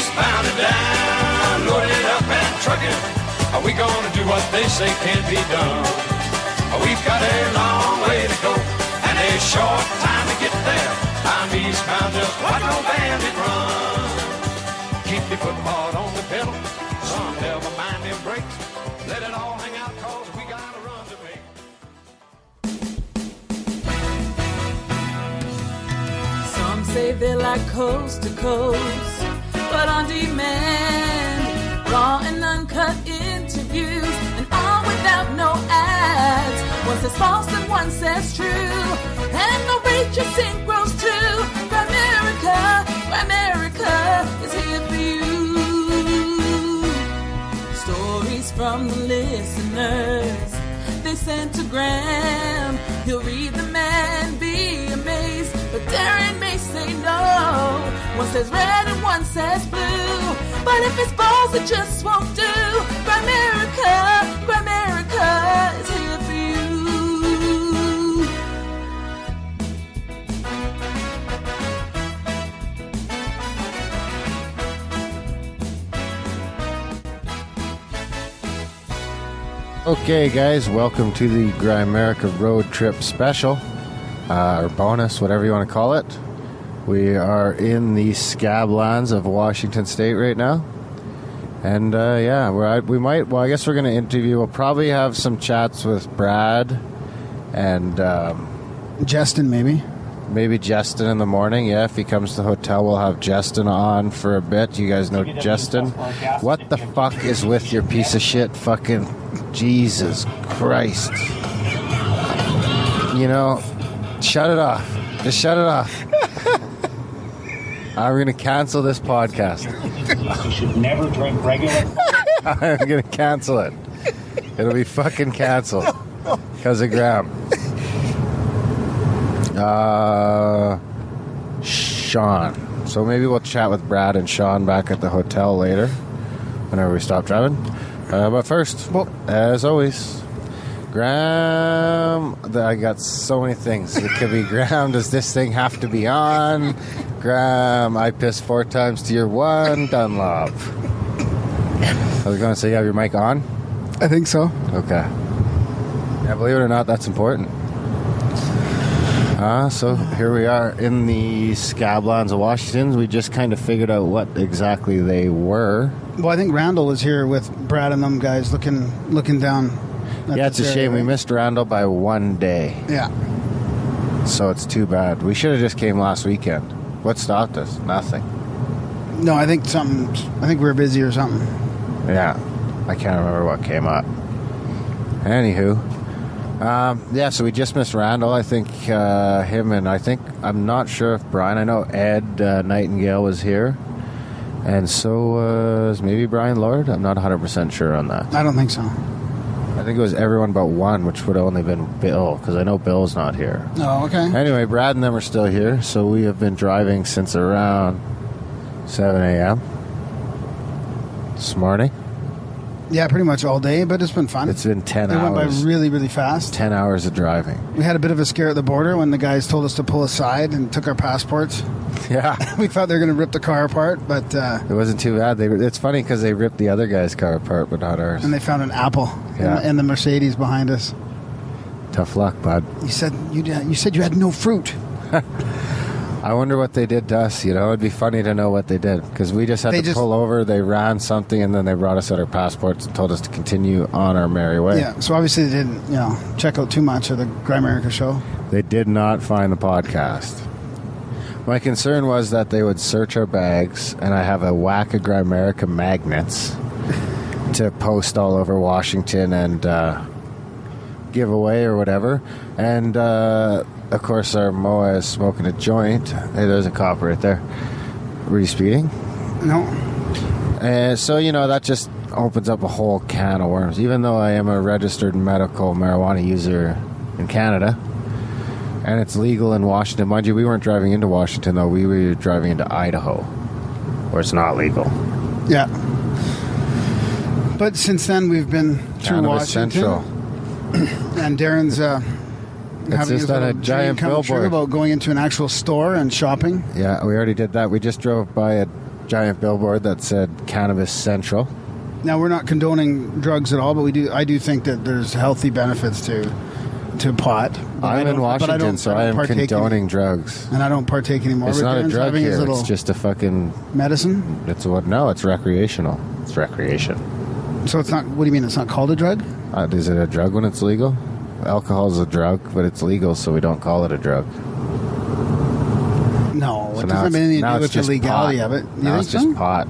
eastbound and down, load it up and truck it. Are we gonna do what they say can't be done? We've got a long way to go and a short time to get there. I'm eastbound, just watch no bandit run. Keep your foot hard on the pedal, son, never mind them brakes. Let it all hang out, cause we got a run to make. Some say they like coast to coast, but on demand, raw and uncut interviews, and all without no ads. One says false and one says true, and the rate you sing grows too. Grimerica is here for you. Stories from the listeners they sent to Graham. He'll read them and be amazed, but Darren may say no. One says red and one says blue, but if it's balls it just won't do. Grimerica is here for you. Okay, guys, welcome to the Grimerica road trip special, or bonus, whatever you want to call it. We are in the scablands of Washington State right now, and yeah, I guess we're going to interview. We'll probably have some chats with Brad and Justin, maybe Justin in the morning. Yeah, if he comes to the hotel, we'll have Justin on for a bit. You guys know Justin. What the fuck is with your piece of shit fucking Jesus Christ? You know, shut it off. Just shut it off. I'm going to cancel this podcast. You should never drink regular. I'm going to cancel it. It'll be fucking canceled because of Graham. Shawn. So maybe we'll chat with Brad and Shawn back at the hotel later, whenever we stop driving. But first, well, as always, Graham. I got so many things. It could be Graham. Does this thing have to be on? Graham, I pissed 4 times to your 1. Dunlop. I was going to say, you have your mic on? I think so. Okay. Yeah, believe it or not, that's important. So here we are in the scablands of Washington. We just kind of figured out what exactly they were. Well, I think Randal was here with Brad and them guys looking down. Yeah, it's a shame. We missed Randal by 1 day. Yeah. So it's too bad. We should have just came last weekend. What stopped us? Nothing. No, I think we were busy or something. Yeah. I can't remember what came up. Anywho. Yeah, so we just missed Randal. I think him and I'm not sure if Brian, I know Ed Nightingale was here. And so was maybe Brian Lord. I'm not 100% sure on that. I don't think so. I think it was everyone but one, which would have only been Bill, because I know Bill's not here. Oh, okay. Anyway, Brad and them are still here, so we have been driving since around 7 a.m. this morning. Yeah, pretty much all day, but it's been fun. It's been 10 hours. It went by really, really fast. 10 hours of driving. We had a bit of a scare at the border when the guys told us to pull aside and took our passports. Yeah. We thought they were going to rip the car apart, but... it wasn't too bad. It's funny because they ripped the other guy's car apart, but not ours. And they found an apple in the Mercedes behind us. Tough luck, bud. You said you had no fruit. I wonder what they did to us, you know? It'd be funny to know what they did, because we just had to pull over, they ran something, and then they brought us out our passports and told us to continue on our merry way. Yeah, so obviously they didn't, check out too much of the Grimerica show. They did not find the podcast. My concern was that they would search our bags, and I have a whack of Grimerica magnets to post all over Washington and give away or whatever. And... of course, our Moa is smoking a joint. Hey, there's a cop right there. Were you speeding? No. So, that just opens up a whole can of worms. Even though I am a registered medical marijuana user in Canada, and it's legal in Washington. Mind you, we weren't driving into Washington, though. We were driving into Idaho, where it's not legal. Yeah. But since then, we've been through Cannabis Washington. Central. And Darren's... It's just on a giant billboard about going into an actual store and shopping. Yeah, we already did that. We just drove by a giant billboard that said Cannabis Central. Now, we're not condoning drugs at all, but I do think that there's healthy benefits to pot. I'm in Washington, so I am condoning drugs. And I don't partake anymore. It's not a drug here. It's just a fucking... medicine? No, it's recreational. It's recreation. So it's not... What do you mean? It's not called a drug? Is it a drug when it's legal? Alcohol is a drug, but it's legal, so we don't call it a drug. No, it doesn't have anything to do with the legality of it. Now it's just pot.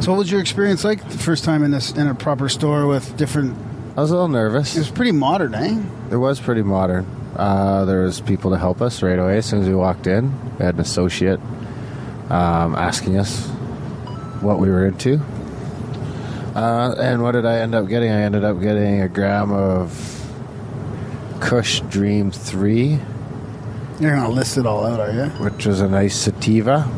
So what was your experience like the first time in a proper store with different... I was a little nervous. It was pretty modern, eh? It was pretty modern. There was people to help us right away as soon as we walked in. We had an associate asking us what we were into. And what did I end up getting? I ended up getting a gram of Kush Dream 3. You're going to list it all out, are you? Which was a nice sativa.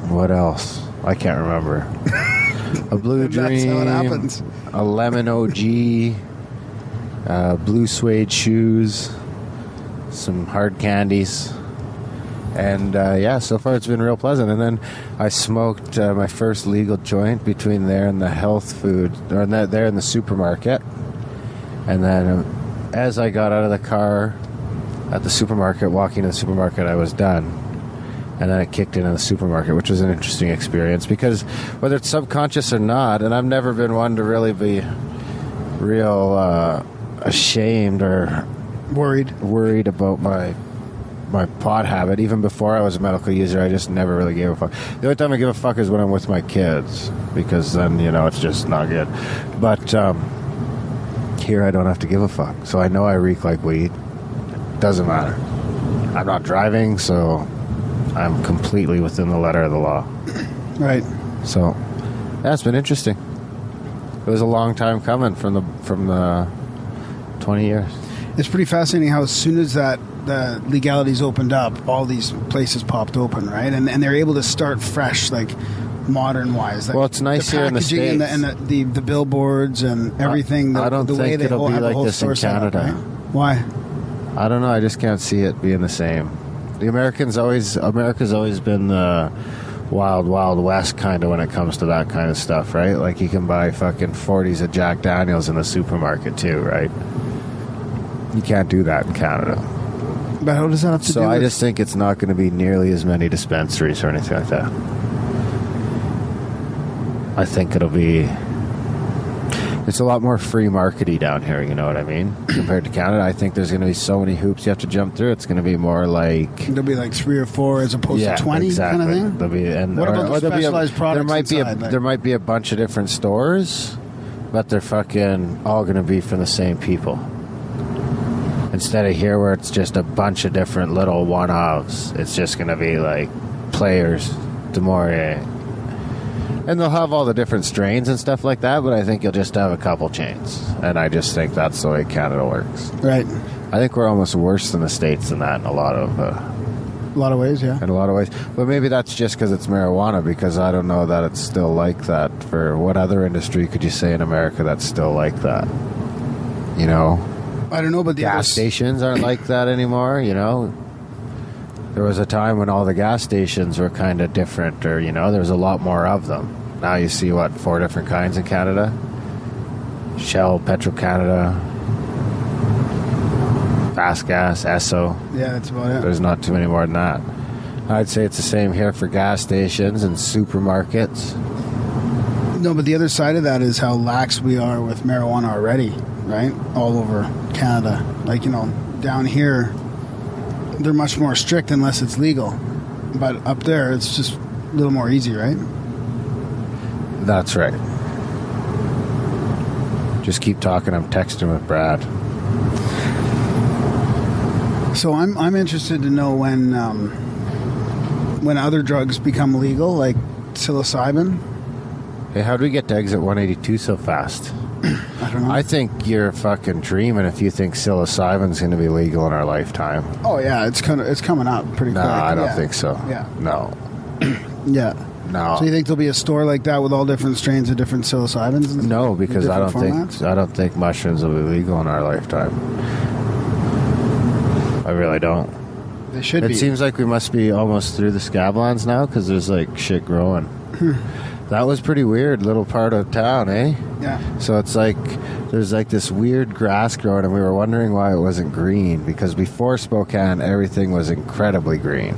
What else? I can't remember. A Blue Dream. That's how it happens. A Lemon OG. Blue suede shoes. Some hard candies. And so far it's been real pleasant. And then I smoked my first legal joint between there and the health food, or there in the supermarket. And then as I got out of the car at the supermarket, walking to the supermarket, I was done. And then it kicked in the supermarket, which was an interesting experience because whether it's subconscious or not, and I've never been one to really be real ashamed or worried about my pot habit. Even before I was a medical user, I just never really gave a fuck. The only time I give a fuck is when I'm with my kids because then, it's just not good. But here I don't have to give a fuck. So I know I reek like weed. Doesn't matter. I'm not driving, so I'm completely within the letter of the law. Right. So that's been interesting. It was a long time coming from the 20 years. It's pretty fascinating how as soon as the legalities opened up, all these places popped open, right? And they're able to start fresh, like modern-wise. Like, well, it's nice here in the States. And the billboards and everything. I don't think it'll be like this in Canada. Right? Why? I don't know. I just can't see it being the same. America's always been the wild, wild west kind of when it comes to that kind of stuff, right? Like you can buy fucking 40s of Jack Daniels in the supermarket too, right? You can't do that in Canada. But how does that have to do with... So I just think it's not going to be nearly as many dispensaries or anything like that. I think it'll be... It's a lot more free markety down here, you know what I mean? Compared to Canada, I think there's going to be so many hoops you have to jump through. It's going to be more like... There'll be like 3 or 4 as opposed to 20 exactly. kind of thing? There'll be, what about the specialized products there might be a bunch of different stores, but they're fucking all going to be from the same people. Instead of here where it's just a bunch of different little one-offs, it's just going to be like Players, Demore. And they'll have all the different strains and stuff like that, but I think you'll just have a couple chains. And I just think that's the way Canada works. Right. I think we're almost worse than the States in that in a lot of ways, yeah. In a lot of ways. But maybe that's just because it's marijuana, because I don't know that it's still like that. For what other industry could you say in America that's still like that? You know? I don't know, but the gas stations aren't like that anymore, you know? There was a time when all the gas stations were kind of different, or, there was a lot more of them. Now you see, 4 different kinds in Canada? Shell, Petro-Canada, Fast Gas, Esso. Yeah, that's about it. There's not too many more than that. I'd say it's the same here for gas stations and supermarkets. No, but the other side of that is how lax we are with marijuana already, right? All over Canada. Like, down here... They're much more strict unless it's legal. But up there, it's just a little more easy, right? That's right. Just keep talking. I'm texting with Brad. So I'm interested to know when other drugs become legal, like psilocybin. Hey, how do we get to exit 182 so fast? I don't know. I think you're fucking dreaming if you think psilocybin's going to be legal in our lifetime. Oh yeah, it's coming up pretty quick. No, I don't think so. Yeah. No. Yeah. No. So you think there'll be a store like that with all different strains of different psilocybins? No, because I don't think mushrooms will be legal in our lifetime. I really don't. They should It be. seems like we must be almost through the scablands now because there's like shit growing. That was pretty weird little part of town, eh? Yeah. So it's like there's like this weird grass growing, and we were wondering why it wasn't green, because before Spokane everything was incredibly green,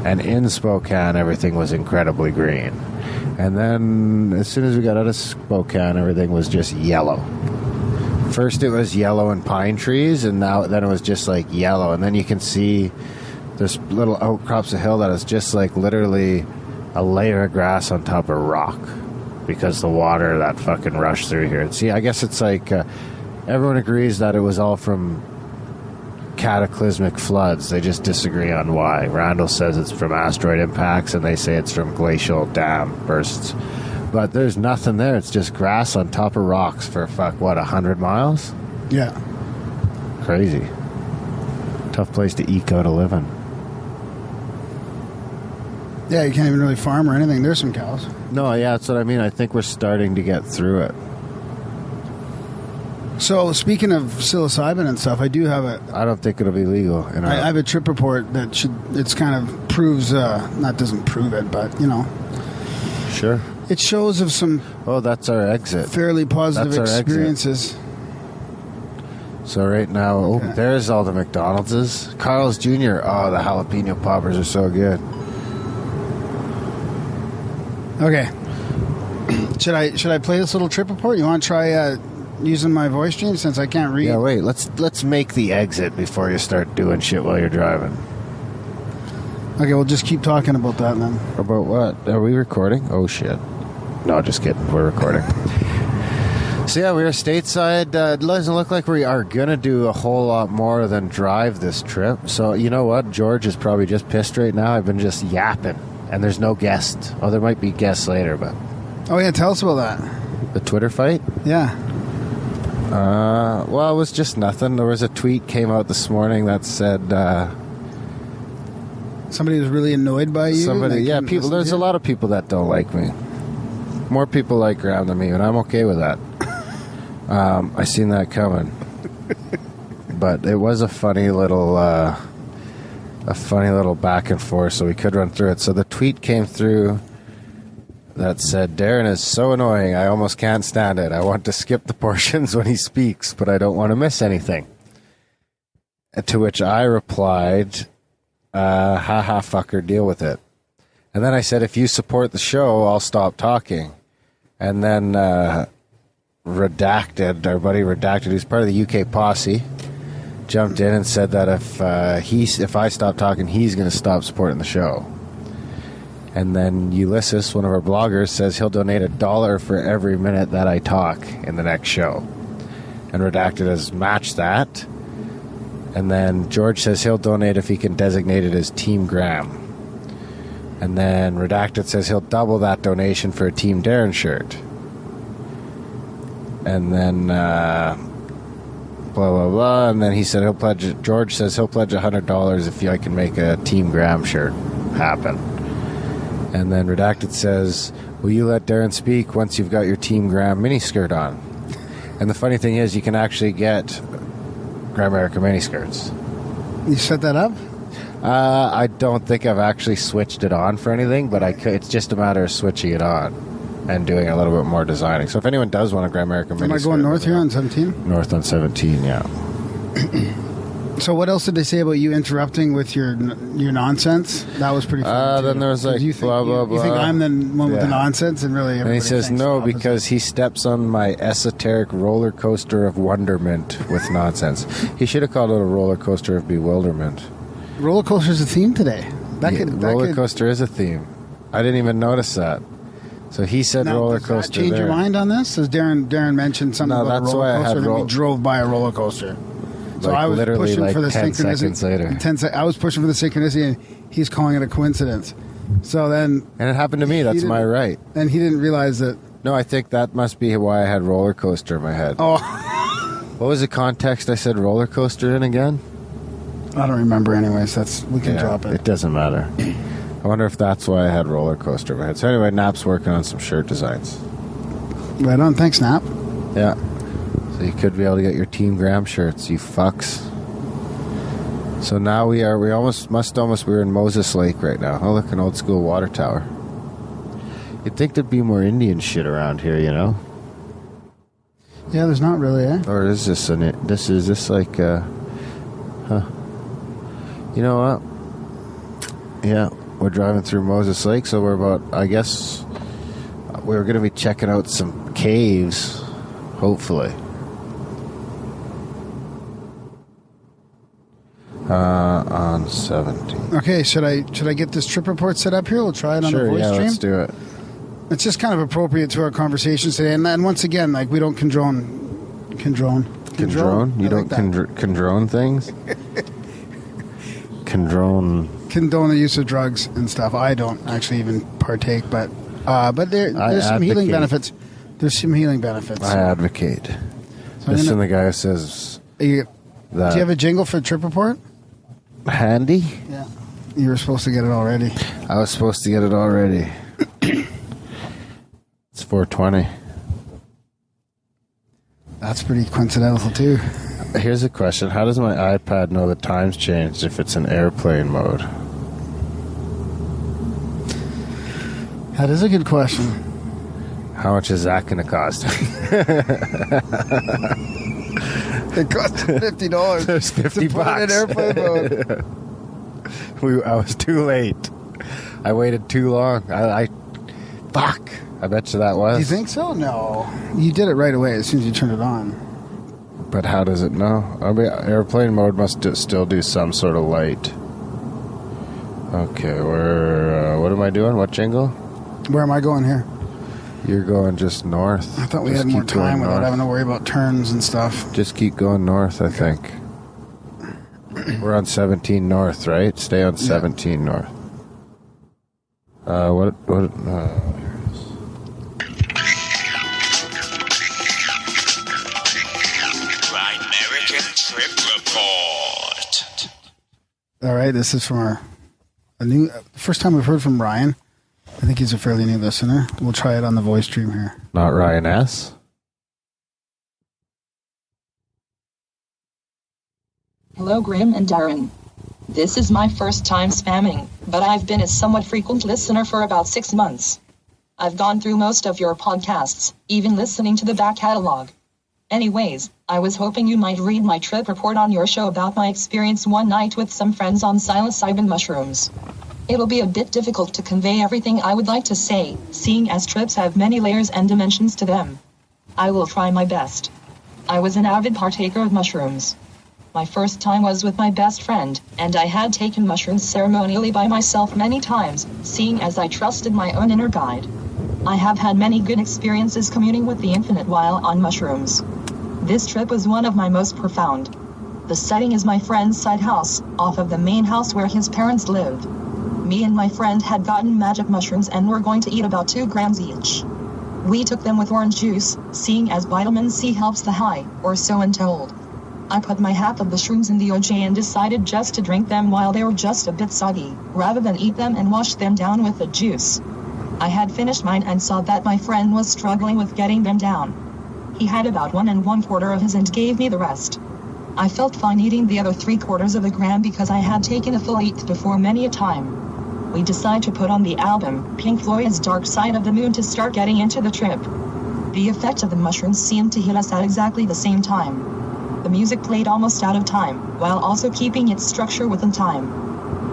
and in Spokane everything was incredibly green, and then as soon as we got out of Spokane everything was just yellow. First it was yellow and pine trees, and then it was just like yellow, and then you can see there's little outcrops of hill that is just like literally a layer of grass on top of rock because the water that fucking rushed through here. See, I guess it's like everyone agrees that it was all from cataclysmic floods. They just disagree on why. Randal says it's from asteroid impacts, and they say it's from glacial dam bursts. But there's nothing there. It's just grass on top of rocks for 100 miles? Yeah. Crazy. Tough place to eke out a living. Yeah, you can't even really farm or anything. There's some cows. No, yeah, that's what I mean. I think we're starting to get through it. So, speaking of psilocybin and stuff, I do have I don't think it'll be legal. I have a trip report that it's kind of proves, doesn't prove it, but, Sure. it shows of some Oh, that's our exit. fairly positive That's our exit. experiences. So right now, Okay. there's all the McDonald's. Carl's Jr. Oh, the jalapeno poppers are so good. Okay. Should I play this little trip report? You want to try using my voice stream since I can't read? Yeah, wait. Let's make the exit before you start doing shit while you're driving. Okay, we'll just keep talking about that then. About what? Are we recording? Oh shit! No, just kidding. We're recording. So yeah, we are stateside. It doesn't look like we are gonna do a whole lot more than drive this trip. So you know what? George is probably just pissed right now. I've been just yapping, and there's no guest. Oh, there might be guests later, but Oh yeah, tell us about that. the Twitter fight. Yeah. Well, it was just nothing. There was a tweet came out this morning that said Somebody was really annoyed by you. somebody. They Yeah, couldn't people. listen There's to a you? lot of people that don't like me. More people like Graham than me, and I'm okay with that. I seen that coming, but it was a funny little back and forth. So we could run through it. So the tweet came through that said, "Darren is so annoying. I almost can't stand it. I want to skip the portions when he speaks, but I don't want to miss anything." To which I replied, "Haha, fucker, deal with it." And then I said, "If you support the show, I'll stop talking." And then Redacted, our buddy Redacted, who's part of the UK posse, jumped in and said that if I stop talking, he's going to stop supporting the show. And then Ulysses, one of our bloggers, says he'll donate $1 for every minute that I talk in the next show. And Redacted has matched that. And then George says he'll donate if he can designate it as Team Graham. And then Redacted says he'll double that donation for a Team Darren shirt. And then blah, blah, blah. And then he said George says he'll pledge $100 if I can make a Team Graham shirt happen. And then Redacted says, will you let Darren speak once you've got your Team Graham miniskirt on? And the funny thing is, you can actually get Grimerica miniskirts. You set that up? I don't think I've actually switched it on for anything, but it's just a matter of switching it on and doing a little bit more designing. So if anyone does want a Grimerica miniskirt... Am I going north here on 17? North on 17, yeah. So what else did they say about you interrupting with your nonsense? That was pretty funny too. Then there was like you think, blah, blah, blah. You think I'm the one with the Yeah. nonsense, and really And he everybody says thinks no the opposite. because he steps on my esoteric roller coaster of wonderment with nonsense. He should have called it a roller coaster of bewilderment. roller coaster's a theme today. Roller coaster is a theme. I didn't even notice that. So he said Now, roller does that coaster change there. your mind on this? As Darren mentioned something No, about a that's roller why I coaster, had and then we roll- drove by a roller coaster. So Like, I was literally pushing like for the 10 synchronicity. seconds later. I was pushing for the synchronicity, and he's calling it a coincidence. So then, And it happened to me. That's my right. and he didn't realize that. No, I think that must be why I had roller coaster in my head. Oh, What was the context I said roller coaster in again? I don't remember. Anyways, we can Yeah, drop it. It doesn't matter. I wonder if that's why I had roller coaster in my head. So anyway, Nap's working on some shirt designs. Right on. Thanks, Snap. Yeah. So you could be able to get your Team Graham shirts, you fucks. So now we're in Moses Lake right now. Oh, look, an old school water tower. You'd think there'd be more Indian shit around here, you know? Yeah, there's not really, eh? Or is this like, You know what? Yeah, we're driving through Moses Lake, so we're about, I guess, we're going to be checking out some caves, hopefully. On 17. Okay, should I get this trip report set up here? We'll try it on the voice stream. Let's do it. It's just kind of appropriate to our conversations today, and once again, like, we don't condone. Condone? You don't condone things? Condone the use of drugs and stuff. I don't actually even partake, but there's some healing benefits. There's some healing benefits. I advocate. So listen to the guy who says do you have a jingle for the trip report? Handy? Yeah. You were supposed to get it already. I was supposed to get it already. It's 4:20. That's pretty coincidental, too. Here's a question. How does my iPad know the time's changed if it's in airplane mode? That is a good question. How much is that going to cost? It cost $50. There's $50 to put it in airplane mode. I was too late. I waited too long. Fuck. I bet you that was. You think so? No. You did it right away as soon as you turned it on. But how does it know? I mean, airplane mode must still do some sort of light. Okay, what am I doing? What jingle? Where am I going here? You're going just north. I thought we had more time without having to worry about turns and stuff. Just keep going north, I think. We're on 17 north, right? Stay on 17 north. All right, this is from first time we've heard from Ryan. I think he's a fairly new listener. We'll try it on the voice stream here. Not Ryan S. Hello, Grim and Darren. This is my first time spamming, but I've been a somewhat frequent listener for about 6 months. I've gone through most of your podcasts, even listening to the back catalog. Anyways, I was hoping you might read my trip report on your show about my experience one night with some friends on psilocybin mushrooms. It'll be a bit difficult to convey everything I would like to say, seeing as trips have many layers and dimensions to them. I will try my best. I was an avid partaker of mushrooms. My first time was with my best friend, and I had taken mushrooms ceremonially by myself many times, seeing as I trusted my own inner guide. I have had many good experiences communing with the infinite while on mushrooms. This trip was one of my most profound. The setting is my friend's side house, off of the main house where his parents lived. Me and my friend had gotten magic mushrooms and were going to eat about 2 grams each. We took them with orange juice, seeing as vitamin C helps the high, or so I'm told. I put my half of the shrooms in the OJ and decided just to drink them while they were just a bit soggy, rather than eat them and wash them down with the juice. I had finished mine and saw that my friend was struggling with getting them down. He had about 1 1/4 of his and gave me the rest. I felt fine eating the other 3/4 of a gram because I had taken a full eat before many a time. We decided to put on the album Pink Floyd's Dark Side of the Moon to start getting into the trip. The effect of the mushrooms seemed to hit us at exactly the same time. The music played almost out of time, while also keeping its structure within time.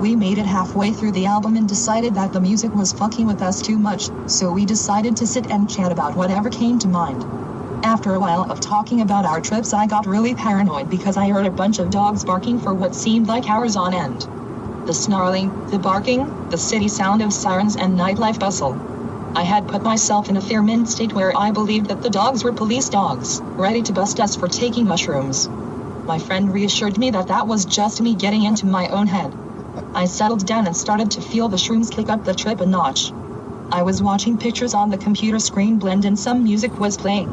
We made it halfway through the album and decided that the music was fucking with us too much, so we decided to sit and chat about whatever came to mind. After a while of talking about our trips, I got really paranoid because I heard a bunch of dogs barking for what seemed like hours on end. The snarling, the barking, the city sound of sirens and nightlife bustle. I had put myself in a fear-mint state where I believed that the dogs were police dogs, ready to bust us for taking mushrooms. My friend reassured me that that was just me getting into my own head. I settled down and started to feel the shrooms kick up the trip a notch. I was watching pictures on the computer screen blend and some music was playing.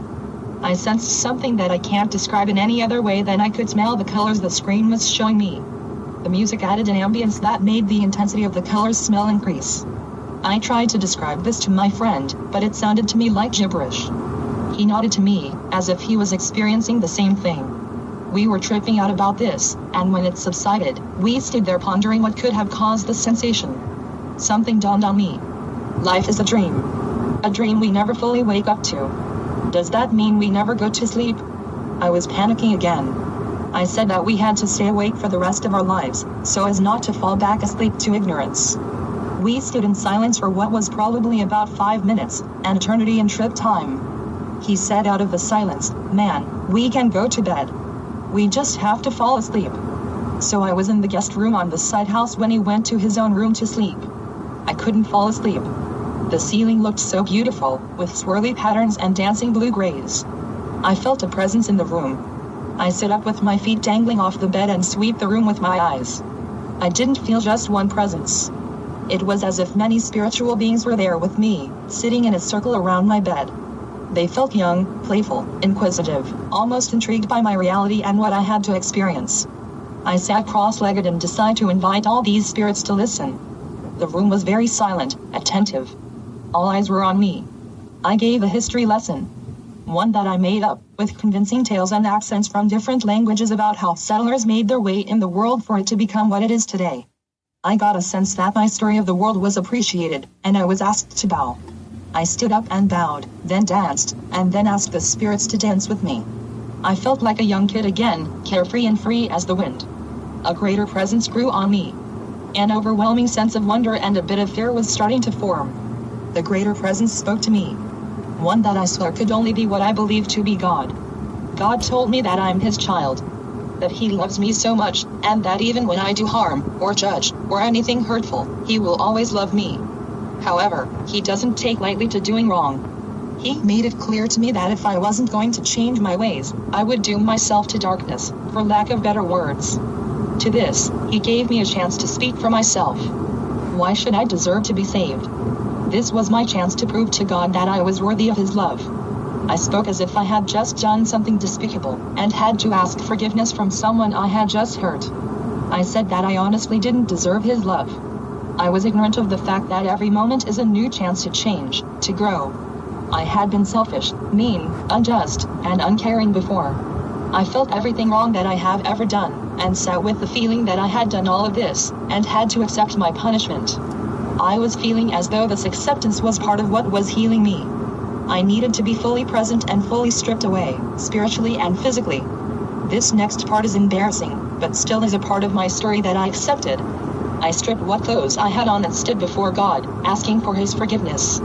I sensed something that I can't describe in any other way than I could smell the colors the screen was showing me. The music added an ambience that made the intensity of the colors smell increase. I tried to describe this to my friend, but it sounded to me like gibberish. He nodded to me, as if he was experiencing the same thing. We were tripping out about this, and when it subsided, we stood there pondering what could have caused the sensation. Something dawned on me. Life is a dream. A dream we never fully wake up to. Does that mean we never go to sleep? I was panicking again. I said that we had to stay awake for the rest of our lives, so as not to fall back asleep to ignorance. We stood in silence for what was probably about 5 minutes, an eternity in trip time. He said out of the silence, "Man, we can go to bed. We just have to fall asleep." So I was in the guest room on the side house when he went to his own room to sleep. I couldn't fall asleep. The ceiling looked so beautiful, with swirly patterns and dancing blue grays. I felt a presence in the room. I sit up with my feet dangling off the bed and sweep the room with my eyes. I didn't feel just one presence. It was as if many spiritual beings were there with me, sitting in a circle around my bed. They felt young, playful, inquisitive, almost intrigued by my reality and what I had to experience. I sat cross-legged and decided to invite all these spirits to listen. The room was very silent, attentive. All eyes were on me. I gave a history lesson. One that I made up, with convincing tales and accents from different languages about how settlers made their way in the world for it to become what it is today. I got a sense that my story of the world was appreciated, and I was asked to bow. I stood up and bowed, then danced, and then asked the spirits to dance with me. I felt like a young kid again, carefree and free as the wind. A greater presence grew on me. An overwhelming sense of wonder and a bit of fear was starting to form. The greater presence spoke to me. One that I swore could only be what I believed to be God. God told me that I'm his child. That he loves me so much, and that even when I do harm, or judge, or anything hurtful, he will always love me. However, he doesn't take lightly to doing wrong. He made it clear to me that if I wasn't going to change my ways, I would doom myself to darkness, for lack of better words. To this, he gave me a chance to speak for myself. Why should I deserve to be saved? This was my chance to prove to God that I was worthy of his love. I spoke as if I had just done something despicable, and had to ask forgiveness from someone I had just hurt. I said that I honestly didn't deserve his love. I was ignorant of the fact that every moment is a new chance to change, to grow. I had been selfish, mean, unjust, and uncaring before. I felt everything wrong that I have ever done, and sat with the feeling that I had done all of this, and had to accept my punishment. I was feeling as though this acceptance was part of what was healing me. I needed to be fully present and fully stripped away, spiritually and physically. This next part is embarrassing, but still is a part of my story that I accepted. I stripped what clothes I had on and stood before God, asking for his forgiveness.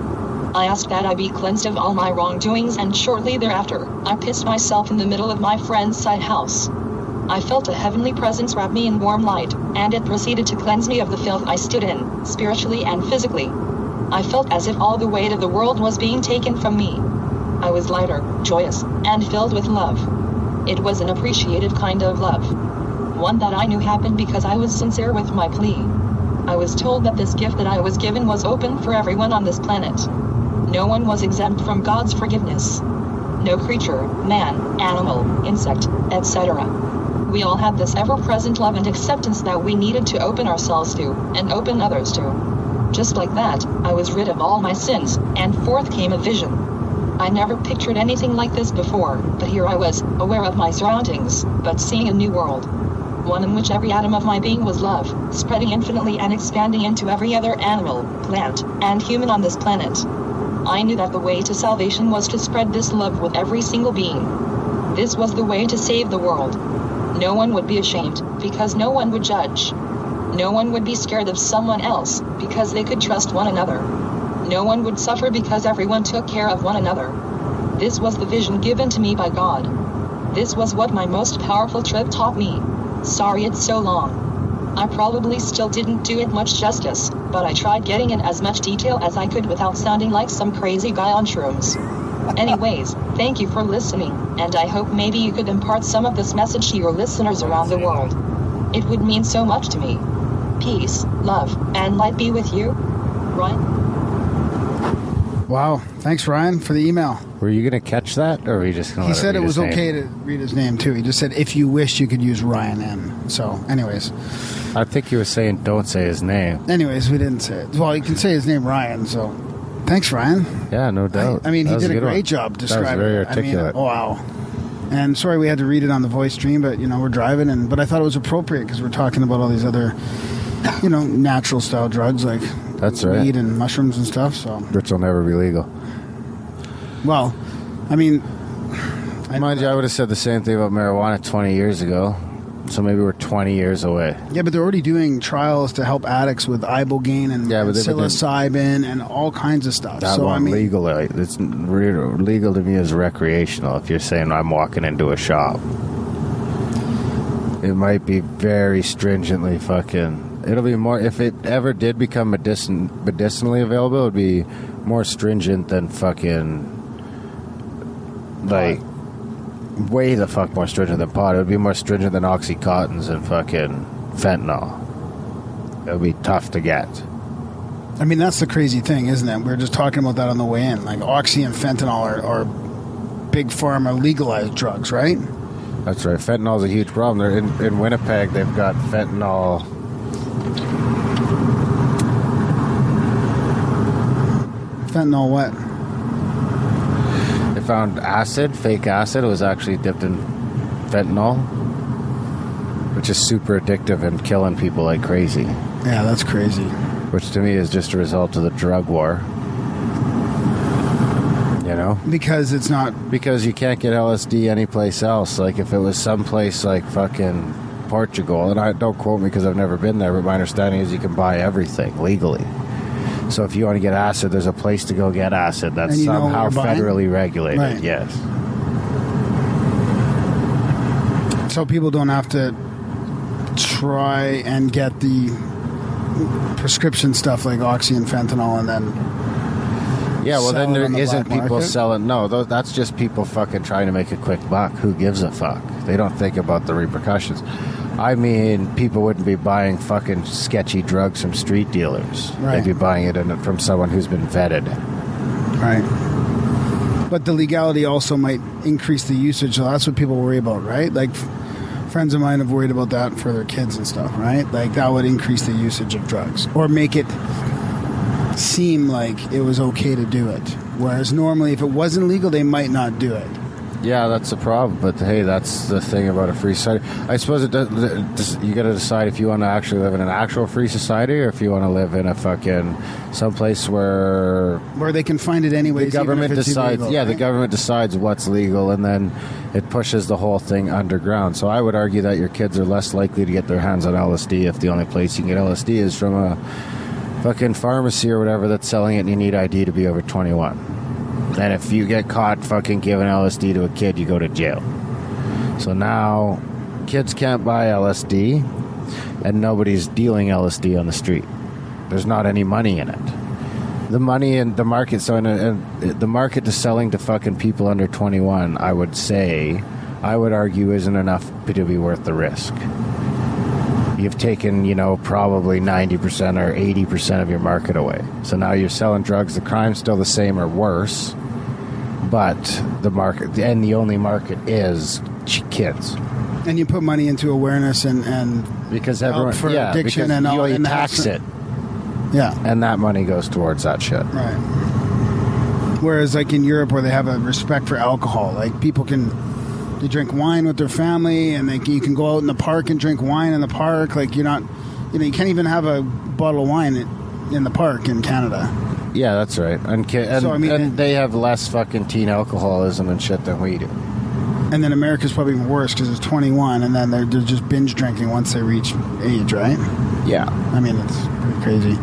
I asked that I be cleansed of all my wrongdoings, and shortly thereafter, I pissed myself in the middle of my friend's side house. I felt a heavenly presence wrap me in warm light, and it proceeded to cleanse me of the filth I stood in, spiritually and physically. I felt as if all the weight of the world was being taken from me. I was lighter, joyous, and filled with love. It was an appreciated kind of love. One that I knew happened because I was sincere with my plea. I was told that this gift that I was given was open for everyone on this planet. No one was exempt from God's forgiveness. No creature, man, animal, insect, etc. We all had this ever-present love and acceptance that we needed to open ourselves to, and open others to. Just like that, I was rid of all my sins, and forth came a vision. I never pictured anything like this before, but here I was, aware of my surroundings, but seeing a new world. One in which every atom of my being was love, spreading infinitely and expanding into every other animal, plant, and human on this planet. I knew that the way to salvation was to spread this love with every single being. This was the way to save the world. No one would be ashamed, because no one would judge. No one would be scared of someone else, because they could trust one another. No one would suffer because everyone took care of one another. This was the vision given to me by God. This was what my most powerful trip taught me. Sorry it's so long. I probably still didn't do it much justice, but I tried getting in as much detail as I could without sounding like some crazy guy on shrooms. Anyways, thank you for listening, and I hope maybe you could impart some of this message to your listeners around the world. It would mean so much to me. Peace, love, and light be with you. Ryan? Wow. Thanks, Ryan, for the email. Were you going to catch that, or were you just going to He said it was okay to read his name, too. He just said, if you wish, you could use Ryan M. So, anyways. I think he was saying don't say his name. Anyways, we didn't say it. Well, you can say his name, Ryan, so... Thanks, Ryan. Yeah, no doubt. I mean, he did a great job describing it. That was very articulate. Wow. And sorry we had to read it on the voice stream, but, we're driving. But I thought it was appropriate because we're talking about all these other, natural style drugs like That's right. weed and mushrooms and stuff. So Which will never be legal. Well, I mean... Mind you, I would have said the same thing about marijuana 20 years ago. So maybe we're 20 years away. Yeah, but they're already doing trials to help addicts with ibogaine and psilocybin and all kinds of stuff. That one legal. It's legal to me as recreational. If you're saying I'm walking into a shop, it might be very stringently fucking. It'll be more if it ever did become medicinally available. It would be more stringent than fucking like. Way the fuck more stringent than pot. It would be more stringent than Oxycontins and fucking fentanyl. It would be tough to get. I mean, that's the crazy thing, isn't it? We were just talking about that on the way in. Like, Oxy and fentanyl are big pharma legalized drugs, right? That's right. Fentanyl is a huge problem. They're in Winnipeg, they've got fentanyl. Fentanyl what? Found fake acid. It was actually dipped in fentanyl, which is super addictive and killing people like crazy. Yeah, that's crazy. Which to me is just a result of the drug war. Because it's not... Because you can't get LSD anyplace else. Like if it was someplace like fucking Portugal, and I don't quote me because I've never been there, but my understanding is you can buy everything legally. So if you want to get acid, there's a place to go get acid that's somehow federally regulated. Right. Yes. So people don't have to try and get the prescription stuff like Oxy and fentanyl and then... Yeah, well then there isn't people selling... No, that's just people fucking trying to make a quick buck. Who gives a fuck? They don't think about the repercussions. I mean, people wouldn't be buying fucking sketchy drugs from street dealers. Right. They'd be buying it from someone who's been vetted. Right. But the legality also might increase the usage, so that's what people worry about, right? Like, friends of mine have worried about that for their kids and stuff, right? Like, that would increase the usage of drugs. Or make it seem like it was okay to do it. Whereas normally, if it wasn't legal, they might not do it. Yeah, that's the problem. But hey, that's the thing about a free society. I suppose you got to decide if you want to actually live in an actual free society or if you want to live in a fucking someplace where they can find it anyways. The government decides. Illegal, yeah, right? The government decides what's legal, and then it pushes the whole thing underground. So I would argue that your kids are less likely to get their hands on LSD if the only place you can get LSD is from a fucking pharmacy or whatever that's selling it, and you need ID to be over 21. And if you get caught fucking giving LSD to a kid, you go to jail. So now, kids can't buy LSD, and nobody's dealing LSD on the street. There's not any money in it. The money in the market, the market to selling to fucking people under 21, I would argue, isn't enough to be worth the risk. You've taken, probably 90% or 80% of your market away. So now you're selling drugs. The crime's still the same or worse, but the market, and the only market is kids. And you put money into awareness and because everyone for addiction because and you tax it. Yeah, and that money goes towards that shit. Right. Whereas, like in Europe, where they have a respect for alcohol, like people they drink wine with their family, and you can go out in the park and drink wine in the park. Like you can't even have a bottle of wine in the park in Canada. Yeah, that's right. And they have less fucking teen alcoholism and shit than we do. And then America's probably even worse because it's 21, and then they're just binge drinking once they reach age, right? Yeah. I mean, it's pretty crazy.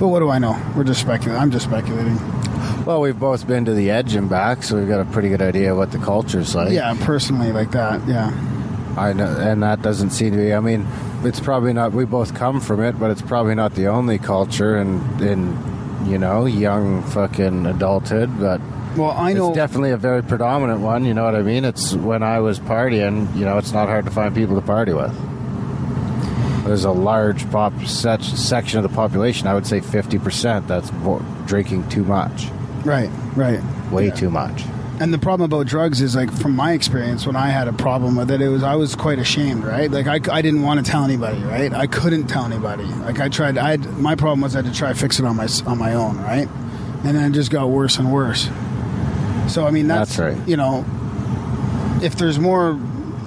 But what do I know? We're just speculating. I'm just speculating. Well, we've both been to the Edge and back, so we've got a pretty good idea what the culture's like. Yeah, personally, like that, yeah. I know, and that doesn't seem to be, I mean, it's probably not, we both come from it, but it's probably not the only culture in young fucking adulthood, but well, I know it's definitely a very predominant one, you know what I mean? It's when I was partying, it's not hard to find people to party with. There's a large section of the population, I would say 50%, that's drinking too much. Right. Way too much. And the problem about drugs is, like, from my experience, when I had a problem with it, I was quite ashamed, right? Like, I didn't want to tell anybody, right? I couldn't tell anybody. Like, my problem was I had to try to fix it on my own, right? And then it just got worse and worse. So, I mean, that's right. if there's more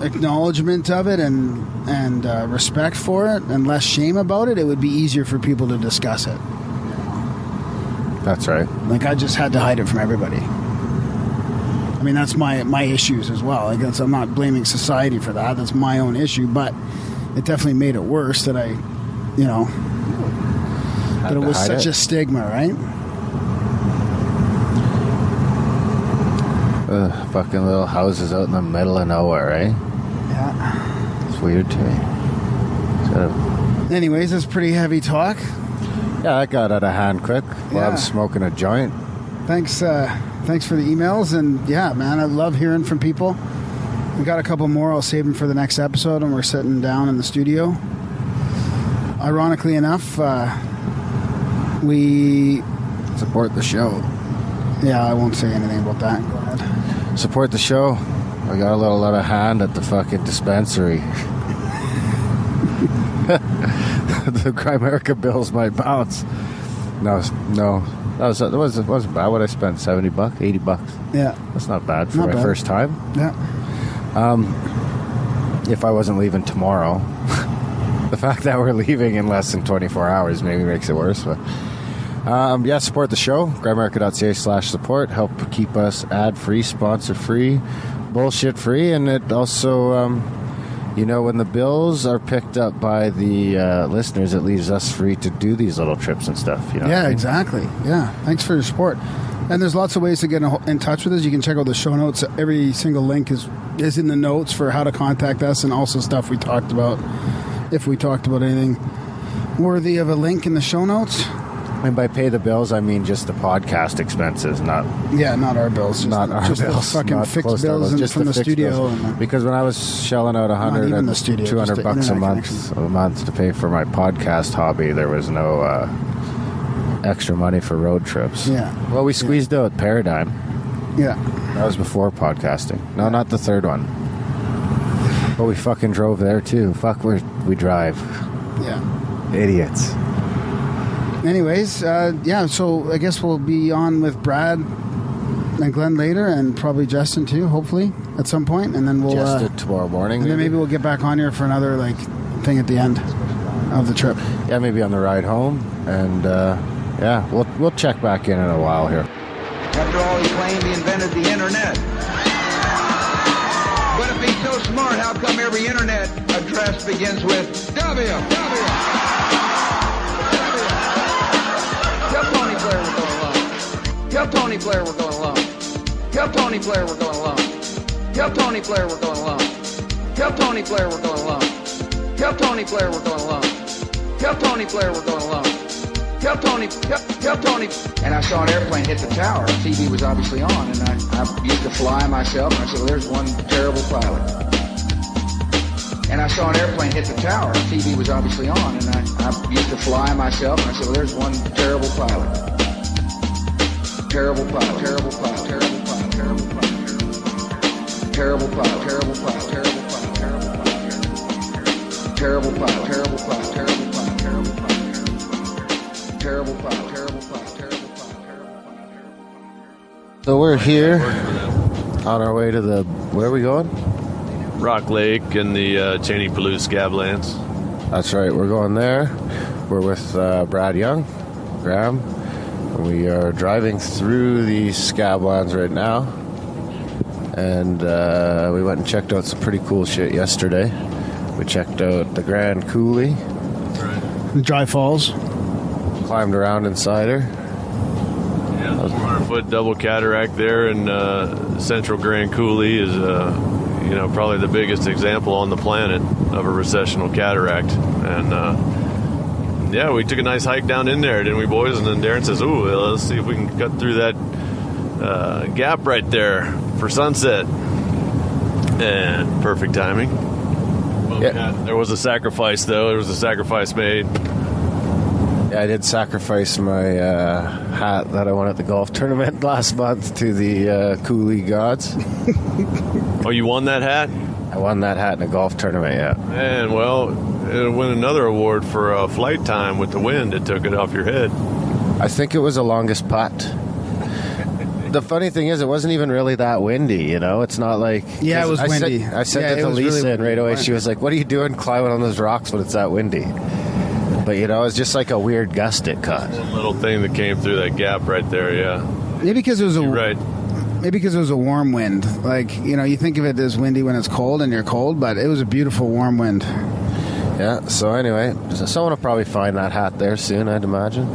acknowledgement of it and respect for it and less shame about it, it would be easier for people to discuss it. That's right. Like, I just had to hide it from everybody. I mean, that's my issues as well. Like, I'm not blaming society for that. That's my own issue, but it definitely made it worse that that it was such a stigma, right? Fucking little houses out in the middle of nowhere, right? Yeah. It's weird to me. Anyways, that's pretty heavy talk. Yeah, that got out of hand quick while I was smoking a joint. Thanks for the emails, and yeah, man, I love hearing from people. We got a couple more. I'll save them for the next episode, and we're sitting down in the studio. Ironically enough, we support the show. Yeah, I won't say anything about that. Go ahead. Support the show. I got a little out of hand at the fucking dispensary. The Grimerica bills might bounce. No, that wasn't bad. What I spent, $70, $80. Yeah, that's not bad for my first time. Yeah. If I wasn't leaving tomorrow, the fact that we're leaving in less than 24 hours maybe makes it worse. But support the show. Grimerica.ca/support. Help keep us ad-free, sponsor-free, bullshit-free, and it also. When the bills are picked up by the listeners, it leaves us free to do these little trips and stuff. Yeah, exactly. Yeah, thanks for your support. And there's lots of ways to get in touch with us. You can check out the show notes. Every single link is in the notes for how to contact us, and also stuff we talked about. If we talked about anything worthy of a link in the show notes. And by pay the bills, I mean just the podcast expenses, not our bills. Not our bills. The fucking fixed bills just from the studio. Because when I was shelling out $100 and $200 a month to pay for my podcast hobby, there was no extra money for road trips. Yeah. Well, we squeezed out Paradigm. Yeah. That was before podcasting. No, not the third one. But we fucking drove there too. Fuck, we drive. Yeah. Idiots. Anyways, so I guess we'll be on with Brad and Glenn later, and probably Justin too, hopefully, at some point, and then we'll... Justin tomorrow morning, and then maybe we'll get back on here for another, thing at the end of the trip. Yeah, maybe on the ride home, and, we'll check back in a while here. After all, he claimed he invented the internet. But if he's so smart, how come every internet address begins with www? Tell Tony Blair we're going alone. Tell Tony Blair we're going alone. Tell Tony Blair we're going alone. Tell Tony Blair we're going alone. Tell Tony Blair we're going alone. Tell Tony Blair we're going alone. Tell Tony. And I saw an airplane hit the tower. TV was obviously on, and I used to fly myself, and I said, well, there's one terrible pilot. And I saw an airplane hit the tower. TV was obviously on, and I used to fly myself, and I said, well, there's one terrible pilot. Terrible pilot, terrible pilot, terrible pilot, terrible pilot, terrible pilot, terrible pilot, terrible pilot, terrible pilot, terrible pilot, terrible pilot, terrible pilot, terrible pilot, terrible pilot, terrible pilot. So we're here on our way to where are we going? Rock Lake and the Cheney Palouse scablands. That's right, we're going there. We're with Brad Young, Graham. We are driving through the scablands right now, and we went and checked out some pretty cool shit yesterday. We checked out the Grand Coulee. The Dry Falls. Climbed around inside her. Yeah, the 400-foot double cataract there in central Grand Coulee is, probably the biggest example on the planet of a recessional cataract. And we took a nice hike down in there, didn't we, boys? And then Darren says, ooh, let's see if we can cut through that gap right there for sunset. And perfect timing. Yeah. There was a sacrifice, though. There was a sacrifice made. Yeah, I did sacrifice my hat that I won at the golf tournament last month to the Coulee gods. Oh, you won that hat? I won that hat in a golf tournament, yeah. And, well, it'll win another award for flight time with the wind. It took it off your head. I think it was the longest putt. The funny thing is, it wasn't even really that windy, you know? It's not like... Yeah, it was windy. I said it to Lisa, and right away she was like, what are you doing climbing on those rocks when it's that windy? But, you know, it's just like a weird gust it caught. One little thing that came through that gap right there, yeah. Maybe because it was right. Maybe because it was a warm wind. Like, you know, you think of it as windy when it's cold and you're cold, but it was a beautiful warm wind. Yeah, so anyway, someone will probably find that hat there soon, I'd imagine.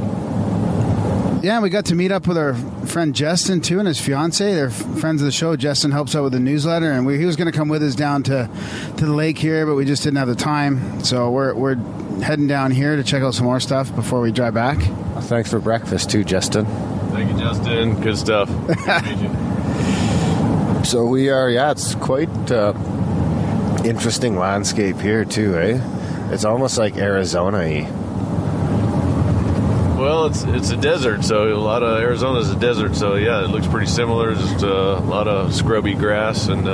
Yeah, we got to meet up with our friend Justin, too, and his fiance. They're friends of the show. Justin helps out with the newsletter, and he was going to come with us down to the lake here, but we just didn't have the time. So we're heading down here to check out some more stuff before we drive back. Well, thanks for breakfast, too, Justin. Thank you, Justin. Good stuff. So we are, it's quite interesting landscape here, too, eh? It's almost like Arizona-y. Well, it's a desert, so a lot of Arizona's a desert, so yeah, it looks pretty similar. Just a lot of scrubby grass and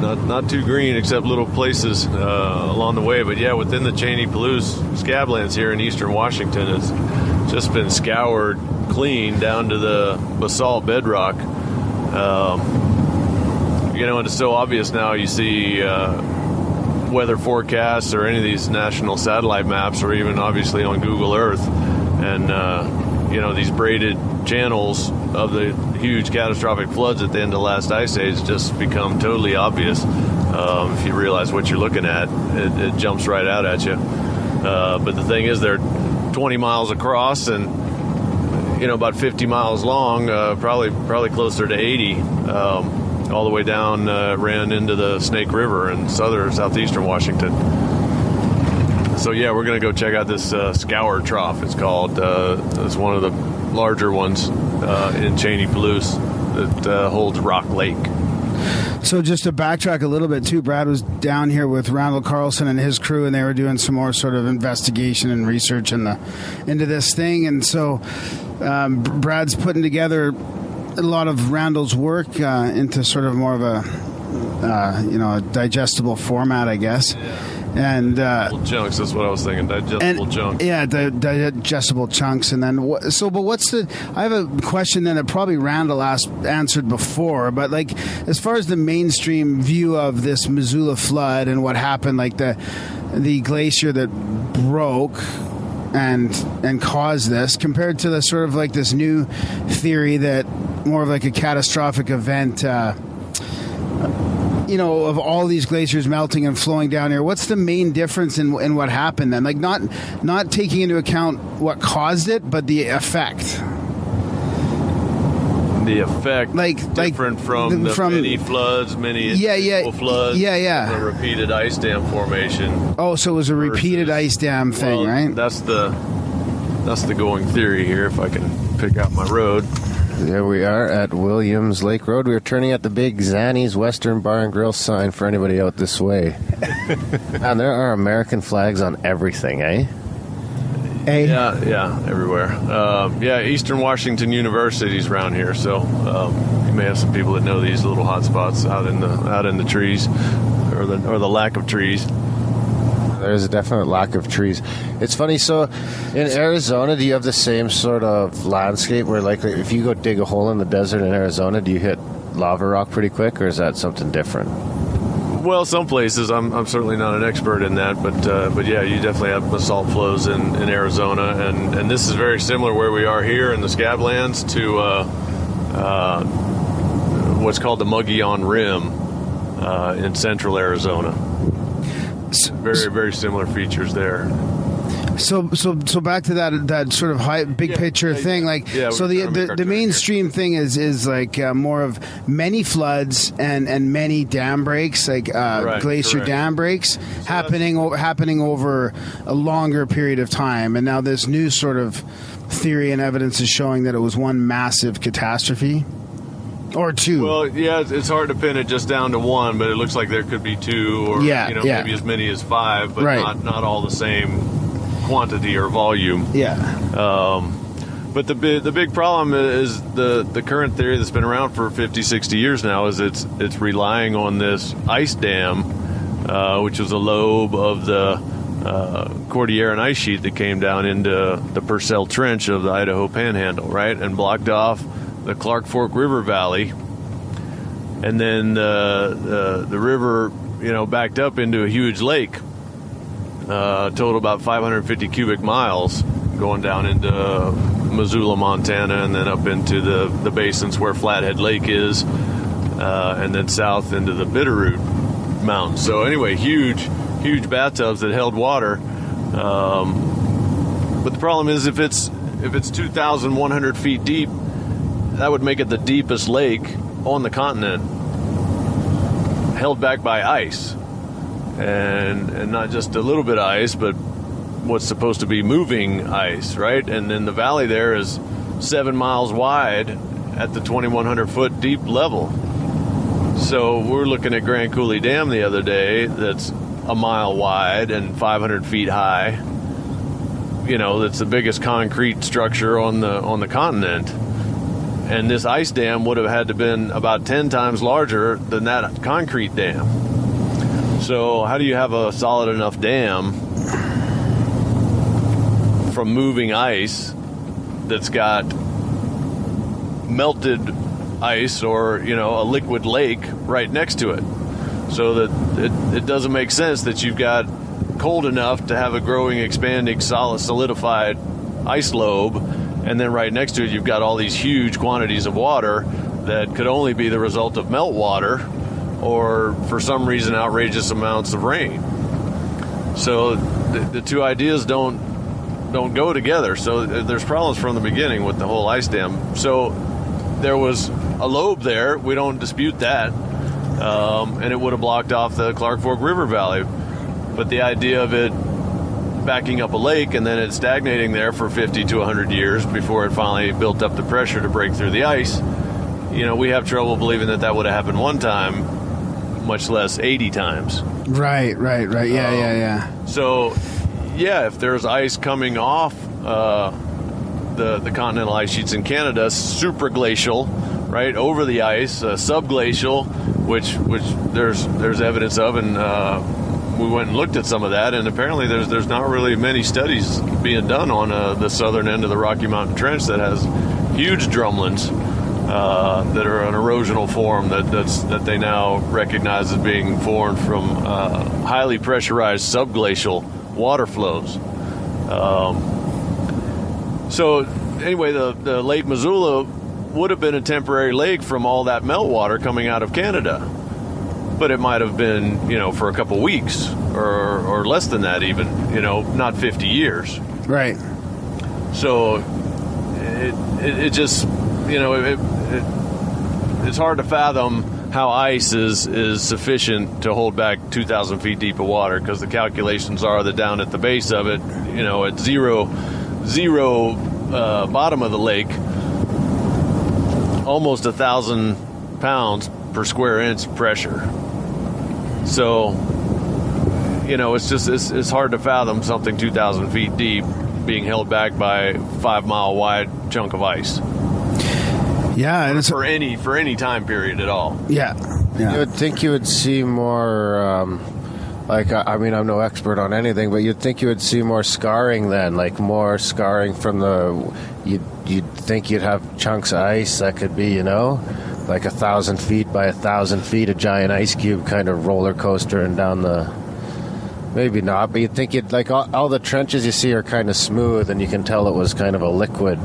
not too green, except little places along the way. But yeah, within the Cheney-Palouse scablands here in eastern Washington, it's just been scoured clean down to the basalt bedrock. You know, and it's so obvious now. You see weather forecasts or any of these national satellite maps, or even obviously on Google Earth, and you know, these braided channels of the huge catastrophic floods at the end of the last ice age just become totally obvious. If you realize what you're looking at, it jumps right out at you. But the thing is, they're 20 miles across and, you know, about 50 miles long, probably closer to 80. All the way down, ran into the Snake River in southeastern Washington. So yeah, we're going to go check out this scour trough, it's called. It's one of the larger ones in Cheney-Palouse that holds Rock Lake. So just to backtrack a little bit too, Brad was down here with Randal Carlson and his crew, and they were doing some more sort of investigation and research into this thing. And so Brad's putting together a lot of Randal's work into sort of more of a a digestible format, I guess. And chunks, that's what I was thinking. Digestible chunks. Yeah, digestible chunks. And then but what's the? I have a question then that probably Randal answered before, but like as far as the mainstream view of this Missoula flood and what happened, like the glacier that broke and caused this, compared to the sort of like this new theory that more of like a catastrophic event, of all these glaciers melting and flowing down here. What's the main difference in what happened then? Like not taking into account what caused it, but the effect. The effect, different from many floods, many floods. Yeah. The repeated ice dam formation. Oh, so it was a repeated ice dam thing, right? That's the going theory here. If I can pick out my road. There we are at Williams Lake Road. We are turning at the big Zanny's Western Bar and Grill sign for anybody out this way. And there are American flags on everything, eh? Yeah, everywhere. Eastern Washington University's around here, so you may have some people that know these little hot spots out in the trees, or the lack of trees. There's a definite lack of trees. It's funny, so in Arizona, do you have the same sort of landscape where, like, if you go dig a hole in the desert in Arizona, do you hit lava rock pretty quick, or is that something different? Well, some places. I'm certainly not an expert in that, but yeah, you definitely have basalt flows in Arizona, and this is very similar where we are here in the scablands to what's called the Mogollon Rim in central Arizona. Very, very similar features there. So back to that sort of big picture thing. So the mainstream thing is like more of many floods and many dam breaks, like glacier correct. Dam breaks happening over a longer period of time. And now this new sort of theory and evidence is showing that it was one massive catastrophe. Or two. Well, yeah, it's hard to pin it just down to one, but it looks like there could be two, or maybe as many as five, but not all the same quantity or volume. Yeah. But the big problem is the current theory that's been around for 50, 60 years now is it's relying on this ice dam, which was a lobe of the Cordilleran ice sheet that came down into the Purcell Trench of the Idaho Panhandle, right, and blocked off the Clark Fork River Valley, and then the river, backed up into a huge lake, total about 550 cubic miles, going down into Missoula, Montana, and then up into the basins where Flathead Lake is, and then south into the Bitterroot Mountains. So anyway, huge bathtubs that held water. But the problem is, if it's 2,100 feet deep, that would make it the deepest lake on the continent, held back by ice, and not just a little bit of ice, but what's supposed to be moving ice, right? And then the valley there is 7 miles wide at the 2,100 foot deep level. So we're looking at Grand Coulee Dam the other day that's a mile wide and 500 feet high. That's the biggest concrete structure on the continent. And this ice dam would have had to been about 10 times larger than that concrete dam. So how do you have a solid enough dam from moving ice that's got melted ice or, a liquid lake right next to it? So that it doesn't make sense that you've got cold enough to have a growing, expanding, solidified ice lobe, and then right next to it you've got all these huge quantities of water that could only be the result of meltwater or for some reason outrageous amounts of rain. So the two ideas don't go together. So there's problems from the beginning with the whole ice dam. So there was a lobe there, we don't dispute that, and it would have blocked off the Clark Fork River Valley. But the idea of it backing up a lake and then it stagnating there for 50 to 100 years before it finally built up the pressure to break through the ice, we have trouble believing that would have happened one time, much less 80 times. Right. Yeah. So, yeah, if there's ice coming off the continental ice sheets in Canada, superglacial, right, over the ice, subglacial, which there's evidence of, and we went and looked at some of that, and apparently there's not really many studies being done on the southern end of the Rocky Mountain Trench that has huge drumlins that are an erosional form that they now recognize as being formed from highly pressurized subglacial water flows. So anyway, the Lake Missoula would have been a temporary lake from all that meltwater coming out of Canada. But it might have been, for a couple weeks or less than that even, not 50 years. Right. So it just, it's hard to fathom how ice is sufficient to hold back 2,000 feet deep of water, because the calculations are that down at the base of it, at zero bottom of the lake, almost 1,000 pounds per square inch pressure. So, it's hard to fathom something 2,000 feet deep being held back by a 5 mile wide chunk of ice. Yeah, and it's for any time period at all. Yeah. You would think you would see more. I'm no expert on anything, but you'd think you would see more scarring then, like more scarring from you'd think you'd have chunks of ice that could be, like 1,000 feet by 1,000 feet, a giant ice cube kind of roller coaster and down the. Maybe not, but you'd think you'd like all the trenches you see are kind of smooth, and you can tell it was kind of a liquid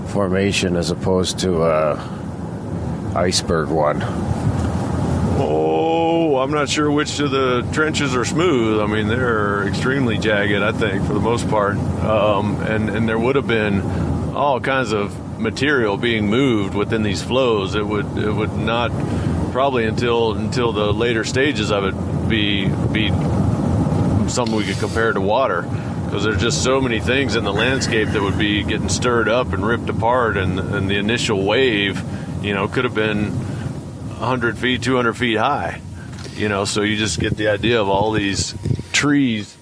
formation as opposed to a iceberg one. Oh, I'm not sure which of the trenches are smooth. I mean, they're extremely jagged, I think, for the most part. And there would have been all kinds of material being moved within these flows. It would not probably until the later stages of it be something we could compare to water, because there's just so many things in the landscape that would be getting stirred up and ripped apart, and the initial wave, could have been 100 feet, 200 feet high, so you just get the idea of all these trees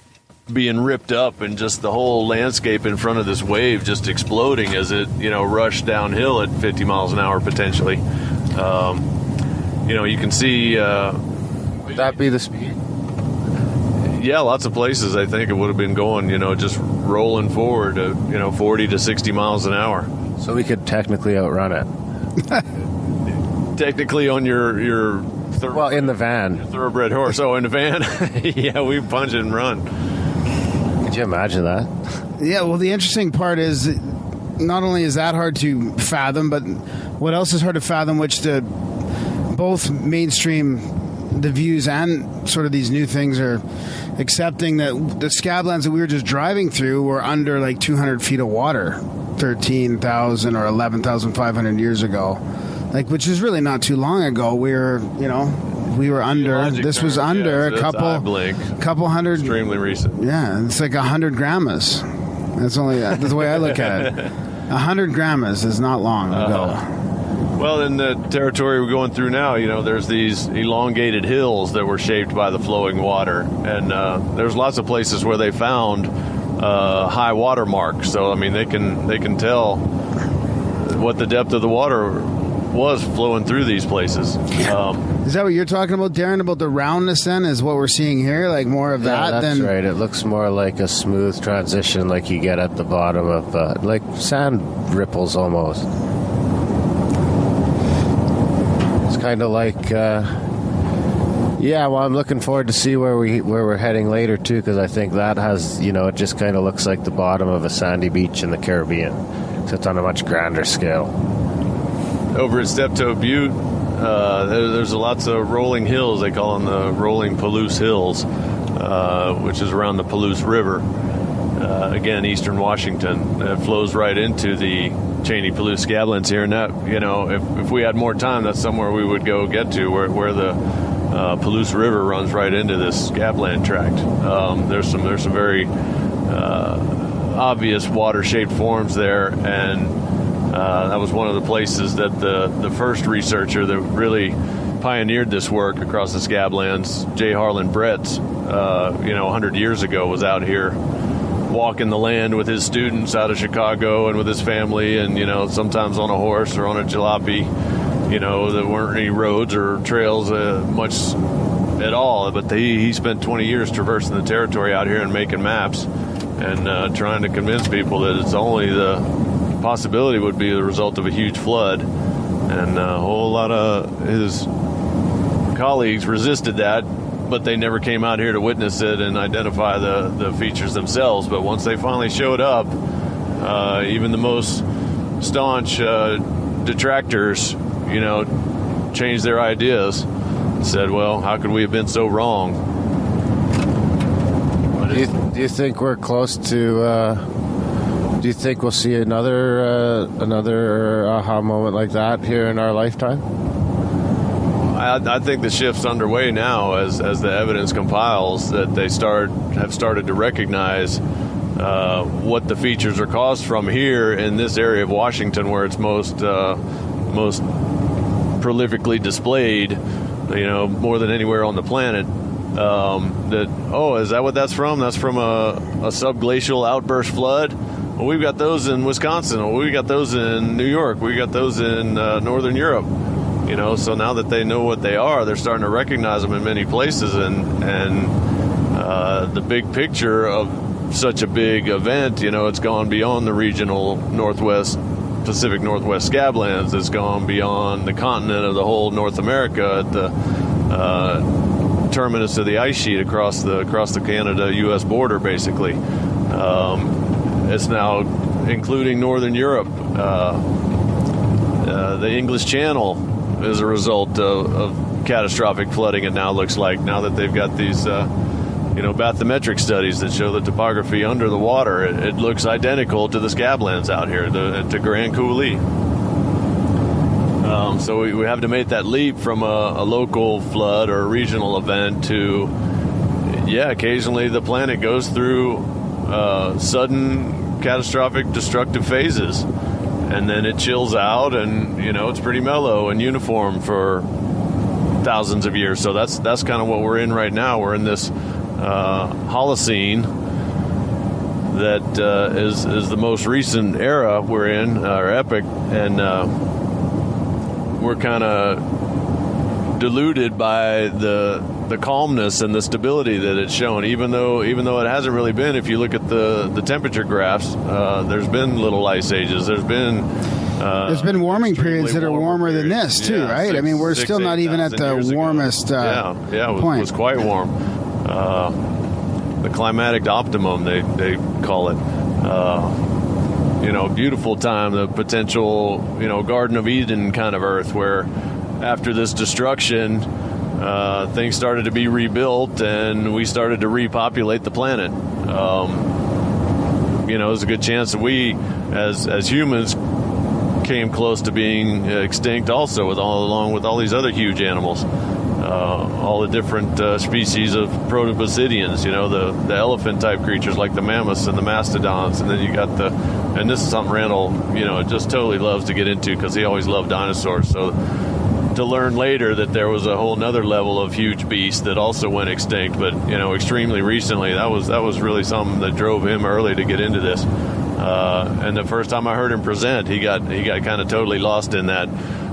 being ripped up and just the whole landscape in front of this wave just exploding as it, rushed downhill at 50 miles an hour potentially. You can see... Would that be the speed? Yeah, lots of places I think it would have been going, just rolling forward at, 40 to 60 miles an hour. So we could technically outrun it. technically on your in the van. thoroughbred horse. Oh, in the van? Yeah, we punch it and run. Could you imagine that? Yeah, well, the interesting part is not only is that hard to fathom, but what else is hard to fathom, which both mainstream, the views and sort of these new things are accepting, that the scablands that we were just driving through were under like 200 feet of water 13,000 or 11,500 years ago, like, which is really not too long ago. We were under, this was under a couple hundred, extremely recent. Yeah, it's like 100 grams. That's the way I look at it. 100 grams is not long ago. Well, in the territory we're going through now, there's these elongated hills that were shaped by the flowing water, and there's lots of places where they found high water marks. So I mean, they can tell what the depth of the water was flowing through these places. Is that what you're talking about, Darren? About the roundness? Then is what we're seeing here, like more of that. Yeah, that's than... right. It looks more like a smooth transition, like you get at the bottom of like sand ripples almost. It's kind of like. Yeah, well, I'm looking forward to see where we're heading later too, because I think that has, it just kind of looks like the bottom of a sandy beach in the Caribbean, except on a much grander scale. Over at Steptoe Butte, there's lots of rolling hills. They call them the rolling Palouse Hills, which is around the Palouse River. Again, eastern Washington. It flows right into the Cheney-Palouse scablands here. And that, if we had more time, that's somewhere we would go get to, where the Palouse River runs right into this scabland tract. There's some very obvious water-shaped forms there, and that was one of the places that the first researcher that really pioneered this work across the scablands, J. Harlan Brett, 100 years ago, was out here walking the land with his students out of Chicago and with his family, and sometimes on a horse or on a jalopy. There weren't any roads or trails much at all, but he spent 20 years traversing the territory out here and making maps and trying to convince people that it's only the possibility would be the result of a huge flood. And a whole lot of his colleagues resisted that, but they never came out here to witness it and identify the features themselves. But once they finally showed up, even the most staunch detractors, changed their ideas and said, well, how could we have been so wrong? Do you think we're close to... do you think we'll see another aha moment like that here in our lifetime? I think the shift's underway now as the evidence compiles, that they have started to recognize what the features are caused from here in this area of Washington, where it's most prolifically displayed, more than anywhere on the planet. Is that what that's from? That's from a subglacial outburst flood? Well, we've got those in Wisconsin. Well, we got those in New York. We got those in Northern Europe. So now that they know what they are, they're starting to recognize them in many places. And the big picture of such a big event, it's gone beyond the regional Pacific Northwest scablands. It's gone beyond the continent of the whole North America at the terminus of the ice sheet across the Canada-U.S. border, basically. It's now including Northern Europe. The English Channel is a result of catastrophic flooding, it now looks like, now that they've got these bathymetric studies that show the topography under the water. It looks identical to the scablands out here, to Grand Coulee. So we have to make that leap from a local flood or a regional event to, occasionally the planet goes through sudden catastrophic destructive phases, and then it chills out, and it's pretty mellow and uniform for thousands of years. So that's kind of what we're in right now. We're in this Holocene that is the most recent era we're in, or epoch, and we're kind of deluded by the calmness and the stability that it's shown, even though it hasn't really been. If you look at the temperature graphs, there's been little ice ages. There's been There's been warming periods that are warmer than this, too, right? I mean, we're still not even at the warmest it point. was quite warm. The climatic optimum, they call it. Beautiful time, the potential, Garden of Eden kind of Earth, where after this destruction, things started to be rebuilt and we started to repopulate the planet. There's a good chance that we, as humans, came close to being extinct also, along with all these other huge animals. All the different species of protobasidians, the elephant-type creatures like the mammoths and the mastodons, and then you got and this is something Randal, just totally loves to get into because he always loved dinosaurs. So to learn later that there was a whole nother level of huge beasts that also went extinct, but extremely recently, that was really something that drove him early to get into this. And the first time I heard him present, he got kind of totally lost in that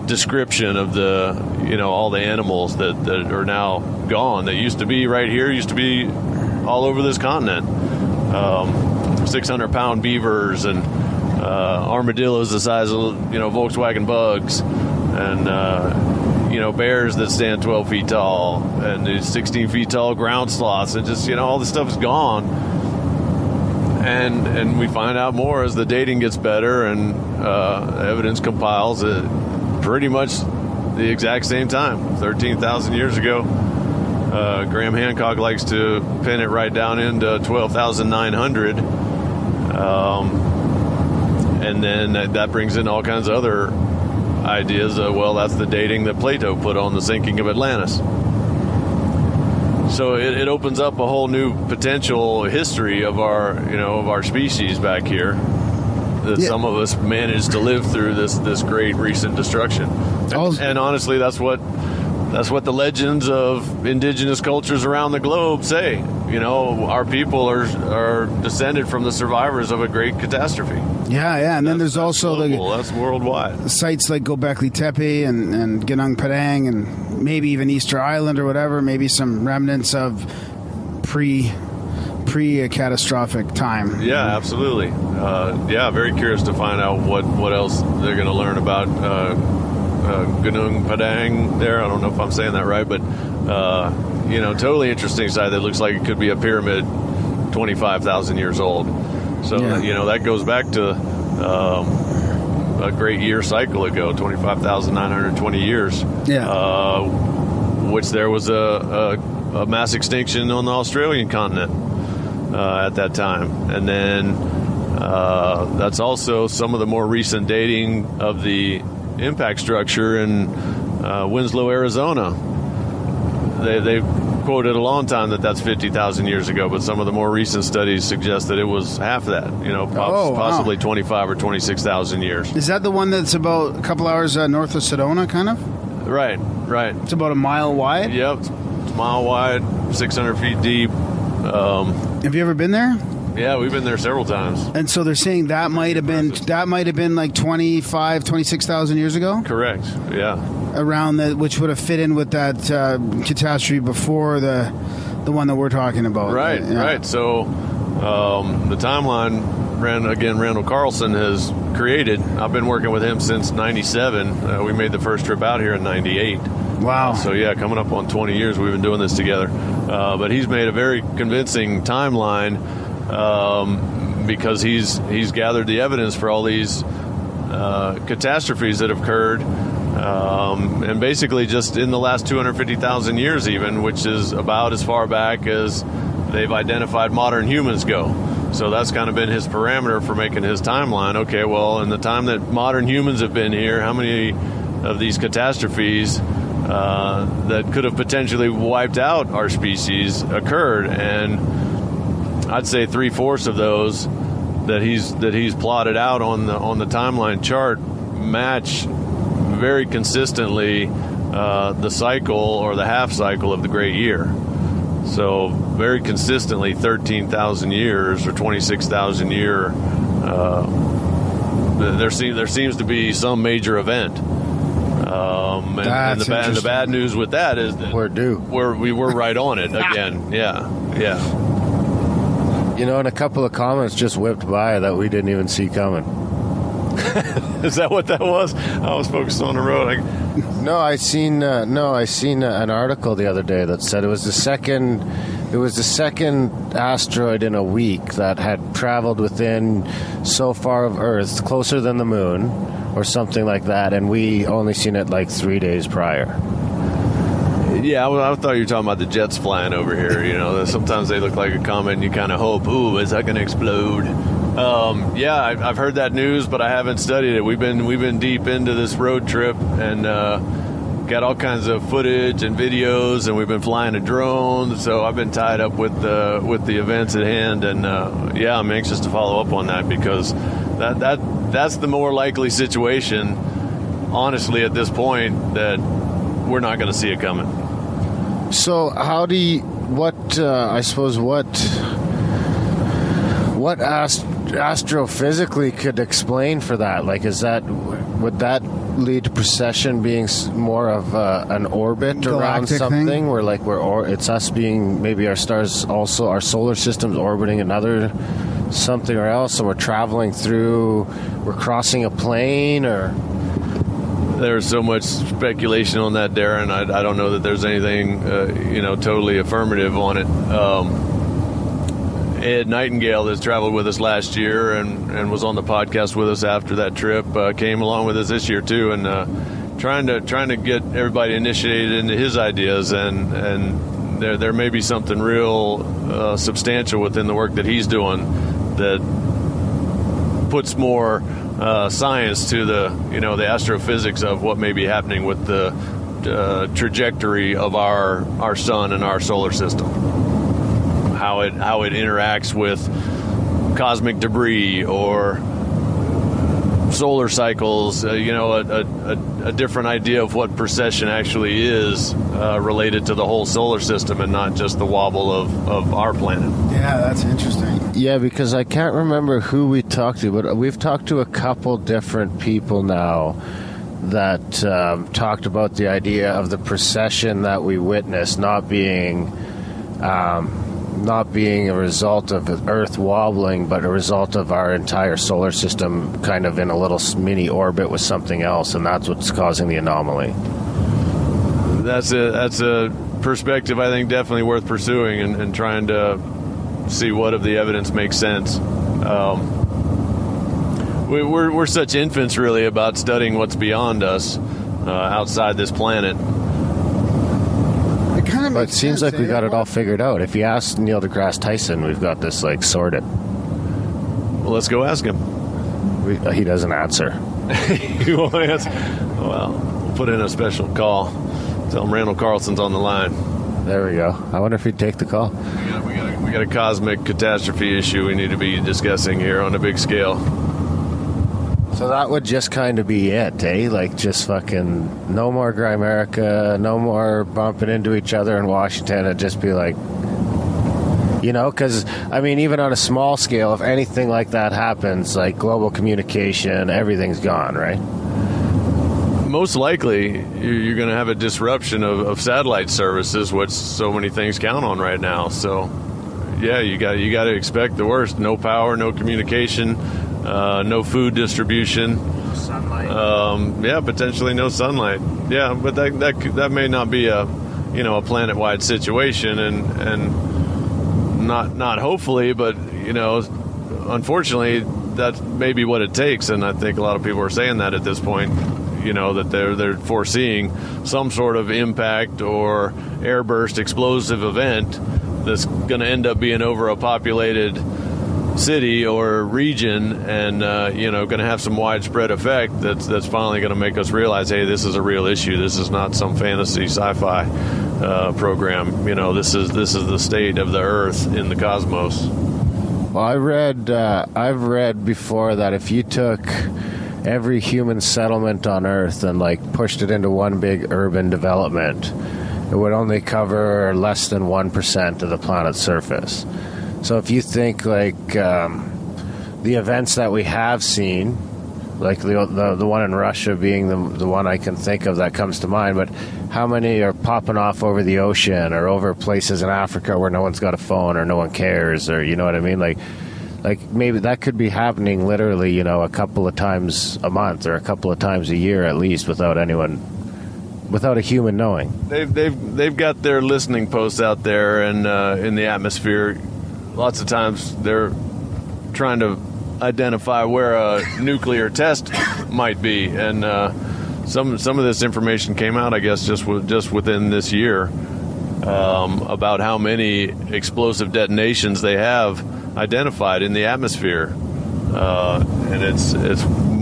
description of all the animals that are now gone, that used to be right here, used to be all over this continent. 600-pound beavers and armadillos the size of Volkswagen bugs, and bears that stand 12 feet tall, and these 16 feet tall ground sloths, and just all this stuff is gone. And we find out more as the dating gets better and evidence compiles pretty much the exact same time, 13,000 years ago. Graham Hancock likes to pin it right down into 12,900. And then that brings in all kinds of other ideas. That's the dating that Plato put on the sinking of Atlantis. So it opens up a whole new potential history of our species back here. That some of us managed to live through this great recent destruction. And honestly, that's what the legends of indigenous cultures around the globe say. Our people are descended from the survivors of a great catastrophe. Yeah, and then there's also that's worldwide. Sites like Göbekli Tepe and Gunung Padang and maybe even Easter Island or whatever, maybe some remnants of pre-catastrophic time. Yeah, absolutely. Very curious to find out what else they're going to learn about Gunung Padang there. I don't know if I'm saying that right, but totally interesting site that looks like it could be a pyramid 25,000 years old. So that goes back to a great year cycle ago, 25,920 years. Which there was a mass extinction on the Australian continent at that time. And then that's also some of the more recent dating of the impact structure in Winslow, Arizona. They've quoted a long time that's 50,000 years ago, but some of the more recent studies suggest that it was half that, possibly 25 or 26,000 years. Is that the one that's about a couple hours north of Sedona, kind of? Right. It's about a mile wide? Yep, it's a mile wide, 600 feet deep. Have you ever been there? Yeah, we've been there several times. And so they're saying that might have been like 26,000 years ago? Correct, yeah. Around which would have fit in with that catastrophe before the one that we're talking about. Right. So the timeline, Randal Carlson has created. I've been working with him since 97. We made the first trip out here in 98. Wow. So coming up on 20 years we've been doing this together. But he's made a very convincing timeline because he's gathered the evidence for all these catastrophes that have occurred. And basically just in the last 250,000 years even, which is about as far back as they've identified modern humans go. So that's kind of been his parameter for making his timeline. Okay, well, in the time that modern humans have been here, how many of these catastrophes that could have potentially wiped out our species occurred? And I'd say 3/4 of those that he's plotted out on the timeline chart match very consistently the cycle or the half cycle of the Great Year. So very consistently 13,000 years or 26,000 year. There seems to be some major event. And the bad news with that is that we were right on it again. Yeah. And a couple of comments just whipped by that we didn't even see coming. Is that what that was? I was focused on the road. No, I seen an article the other day that said it was the second asteroid in a week that had traveled within so far of Earth, closer than the moon, or something like that, and we only seen it like 3 days prior. Yeah, I thought you were talking about the jets flying over here. You know, sometimes they look like a comet, and you kind of hope, ooh, is that going to explode? Yeah, I've heard that news, but I haven't studied it. We've been deep into this road trip and got all kinds of footage and videos, and we've been flying a drone. So I've been tied up with the events at hand, and yeah, I'm anxious to follow up on that because that's the more likely situation, honestly, at this point, that we're not going to see it coming. So what astrophysically could explain for that? Like, would that lead to precession being more of an orbit Galactic around something, thing? where like it's us being, maybe our stars also, our solar system's orbiting another something or else, so we're crossing a plane, or? There's so much speculation on that, Darren. I don't know that there's anything, totally affirmative on it. Ed Nightingale has traveled with us last year and was on the podcast with us after that trip. Came along with us this year too, and trying to get everybody initiated into his ideas. And there may be something real substantial within the work that he's doing that puts more science to the astrophysics of what may be happening with the trajectory of our sun and our solar system, how it interacts with cosmic debris or solar cycles, a different idea of what precession actually is related to the whole solar system and not just the wobble of our planet. Yeah, that's interesting. Yeah, because I can't remember who we talked to, but we've talked to a couple different people now that talked about the idea of the precession that we witnessed not being a result of Earth wobbling, but a result of our entire solar system kind of in a little mini orbit with something else, and that's what's causing the anomaly. That's a perspective I think definitely worth pursuing and trying to see what of the evidence makes sense. We're such infants, really, about studying what's beyond us, outside this planet. But it seems like we got it all figured out. If you ask Neil deGrasse Tyson, we've got this sorted. Well, let's go ask him. He doesn't answer. He won't answer. Well, we'll put in a special call. Tell him Randal Carlson's on the line. There we go. I wonder if he'd take the call. We got a cosmic catastrophe issue we need to be discussing here on a big scale. So that would just kind of be it, eh? Like, just fucking no more Grimerica, no more bumping into each other in Washington. It'd just be like, because, I mean, even on a small scale, if anything like that happens, like global communication, everything's gone, right? Most likely, you're going to have a disruption of satellite services, which so many things count on right now. So, yeah, you got to expect the worst. No power, no communication. No food distribution. No sunlight. Yeah, potentially no sunlight. Yeah, but that may not be a planet-wide situation, and not hopefully, but unfortunately, that may be what it takes. And I think a lot of people are saying that at this point. That they're foreseeing some sort of impact or airburst explosive event that's going to end up being over a populated city or region, and going to have some widespread effect that's finally going to make us realize, hey, this is a real issue. This is not some fantasy sci-fi program. This is the state of the Earth in the cosmos. Well, I've read before that if you took every human settlement on Earth and pushed it into one big urban development, it would only cover less than 1% of the planet's surface. So if you think the events that we have seen, like the one in Russia being the one I can think of that comes to mind, but how many are popping off over the ocean or over places in Africa where no one's got a phone or no one cares, or you know what I mean? Like, maybe that could be happening literally, you know, a couple of times a month or a couple of times a year at least without a human knowing. They've got their listening posts out there and in the atmosphere. Lots of times they're trying to identify where a nuclear test might be, and some of this information came out, I guess, just within this year about how many explosive detonations they have identified in the atmosphere, and it's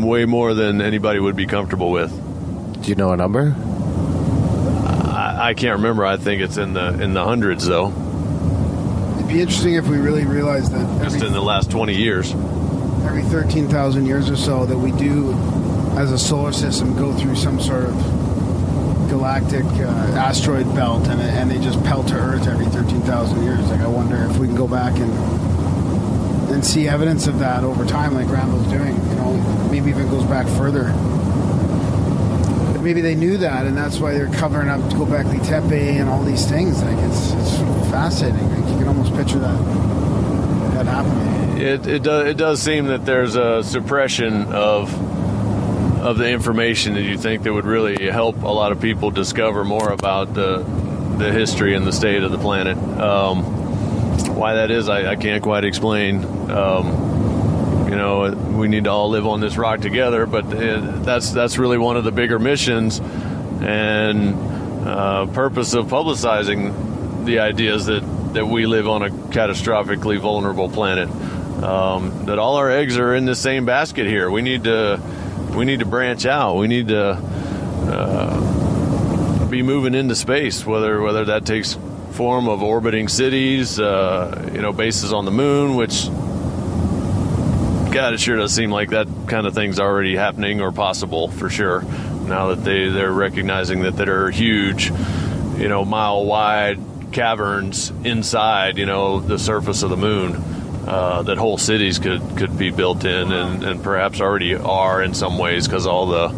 way more than anybody would be comfortable with. Do you know a number? I can't remember. I think it's in the hundreds, though. It'd be interesting if we really realized that just in the last 20 years. Every 13,000 years or so that we do, as a solar system, go through some sort of galactic asteroid belt, and they just pelt to Earth every 13,000 years. Like, I wonder if we can go back and see evidence of that over time, like Randal's doing. You know, maybe even goes back further. Maybe they knew that, and that's why they're covering up Gobekli Tepe and all these things. Like, it's fascinating. Like, you can almost picture that happening. It does seem that there's a suppression of the information that you think that would really help a lot of people discover more about the history and the state of the planet. Why that is, I can't quite explain. You know, we need to all live on this rock together, but that's really one of the bigger missions and purpose of publicizing the ideas that we live on a catastrophically vulnerable planet. That all our eggs are in the same basket here. We need to branch out. We need to be moving into space, whether that takes form of orbiting cities, bases on the moon, which, God, it sure does seem like that kind of thing's already happening or possible for sure. Now that they're recognizing that there are huge, mile-wide caverns inside, the surface of the moon, that whole cities could be built in and perhaps already are in some ways, because all the,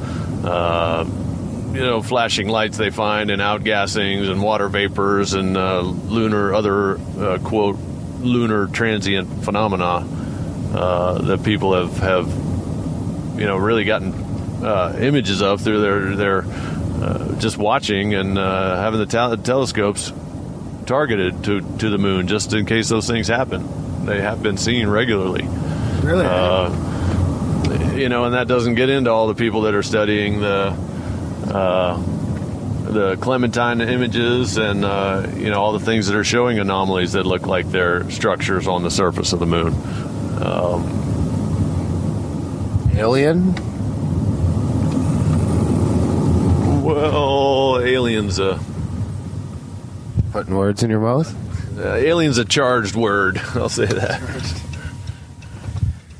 flashing lights they find and outgassings and water vapors and quote, lunar transient phenomena that people have really gotten images of through their just watching and having the telescopes targeted to the moon just in case those things happen. They have been seen regularly. Really? And that doesn't get into all the people that are studying the Clementine images and all the things that are showing anomalies that look like they're structures on the surface of the moon. Alien? Well, aliens. Putting words in your mouth? Alien's a charged word. I'll say that.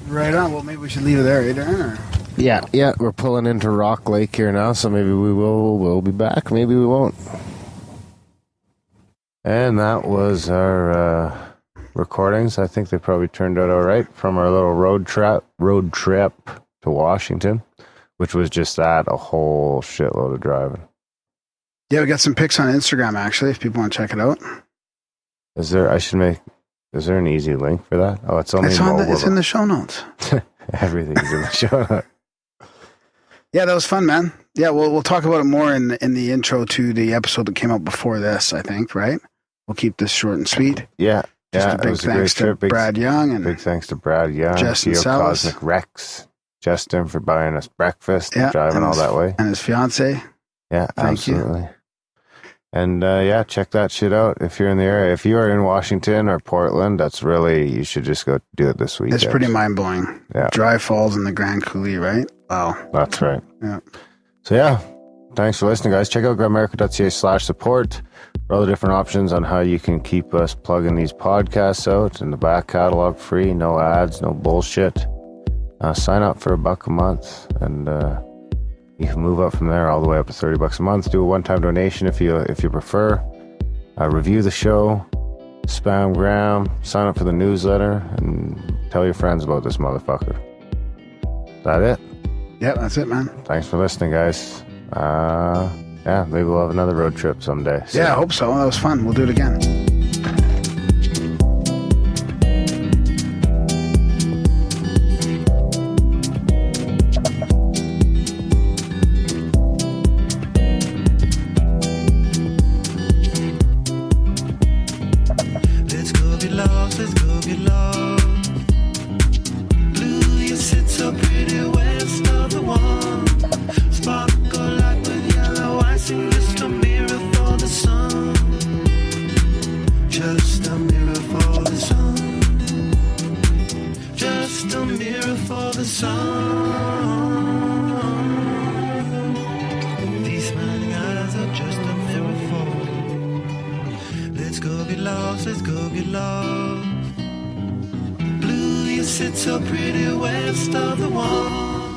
Right on. Well, maybe we should leave it there, Darren. Yeah. We're pulling into Rock Lake here now, so maybe we'll be back. Maybe we won't. And that was our recordings. I think they probably turned out all right from our little road trip to Washington, which was just that, a whole shitload of driving. Yeah, we got some pics on Instagram, actually, if people want to check it out. Is there an easy link for that? Oh, it's in the show notes. Everything's in the show notes. Yeah, that was fun, man. Yeah, we'll talk about it more in the intro to the episode that came out before this, I think, right? We'll keep this short and sweet. Yeah. Just a big thanks to Brad Young. And big thanks to Brad Young, Justin Cosmic Rex, Justin for buying us breakfast and driving all that way. And his fiance. Yeah, absolutely. You. And check that shit out if you're in the area. If you are in Washington or Portland, you should just go do it this weekend. It's pretty mind-blowing. Yeah. Dry Falls and the Grand Coulee, right? Wow. That's right. Yeah. So, thanks for listening, guys. Check out grimerica.ca/support for all the different options on how you can keep us plugging these podcasts out in the back catalog free, no ads, no bullshit. Sign up for $1 a month, and you can move up from there all the way up to $30 a month. Do a one-time donation if you prefer. Review the show, spam Graham, sign up for the newsletter, and tell your friends about this motherfucker. Is that it? Yeah, that's it, man. Thanks for listening, guys. Maybe we'll have another road trip someday. So. Yeah, I hope so. That was fun. We'll do it again. Let's go get lost, let's go get lost. Blue, you sit so pretty west of the wall.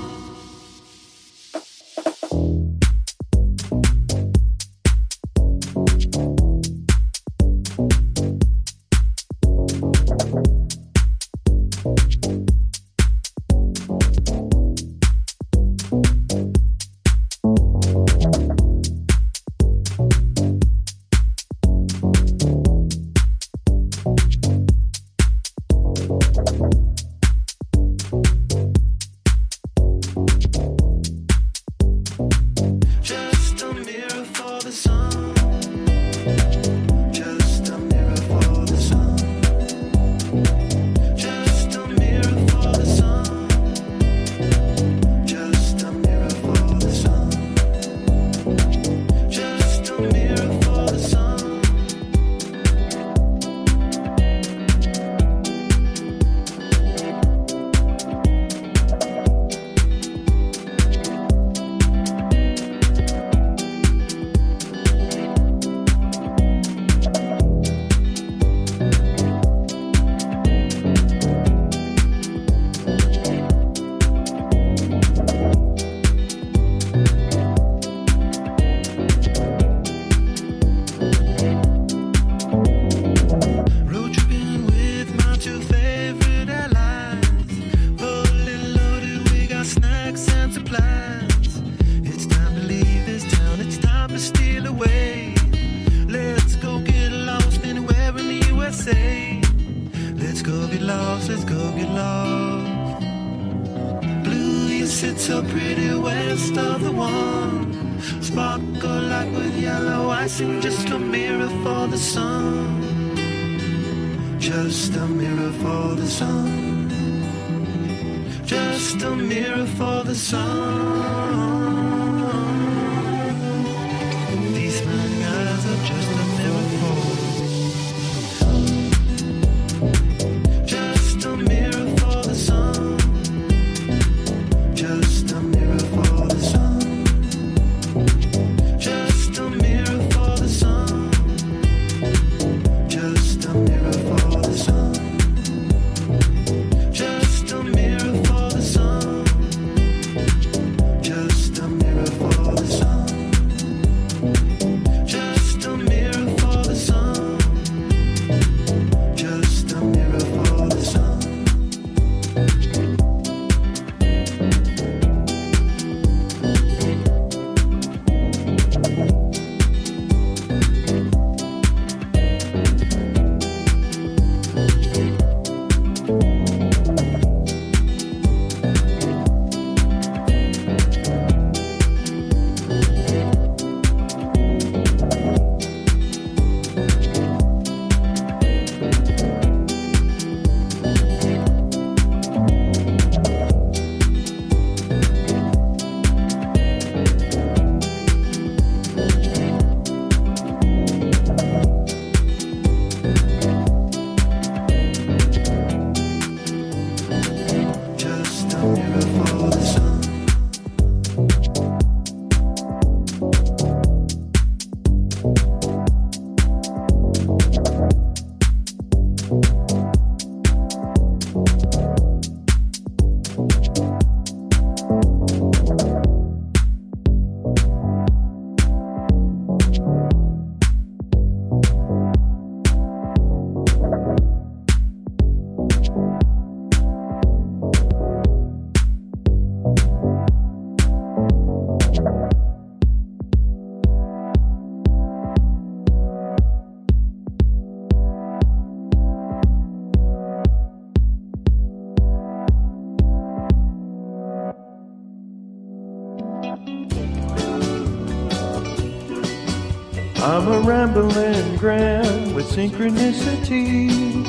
I'm a Randal Graham with synchronicities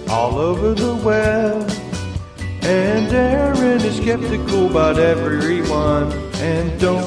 all over the web. And Darren is skeptical about everyone and don't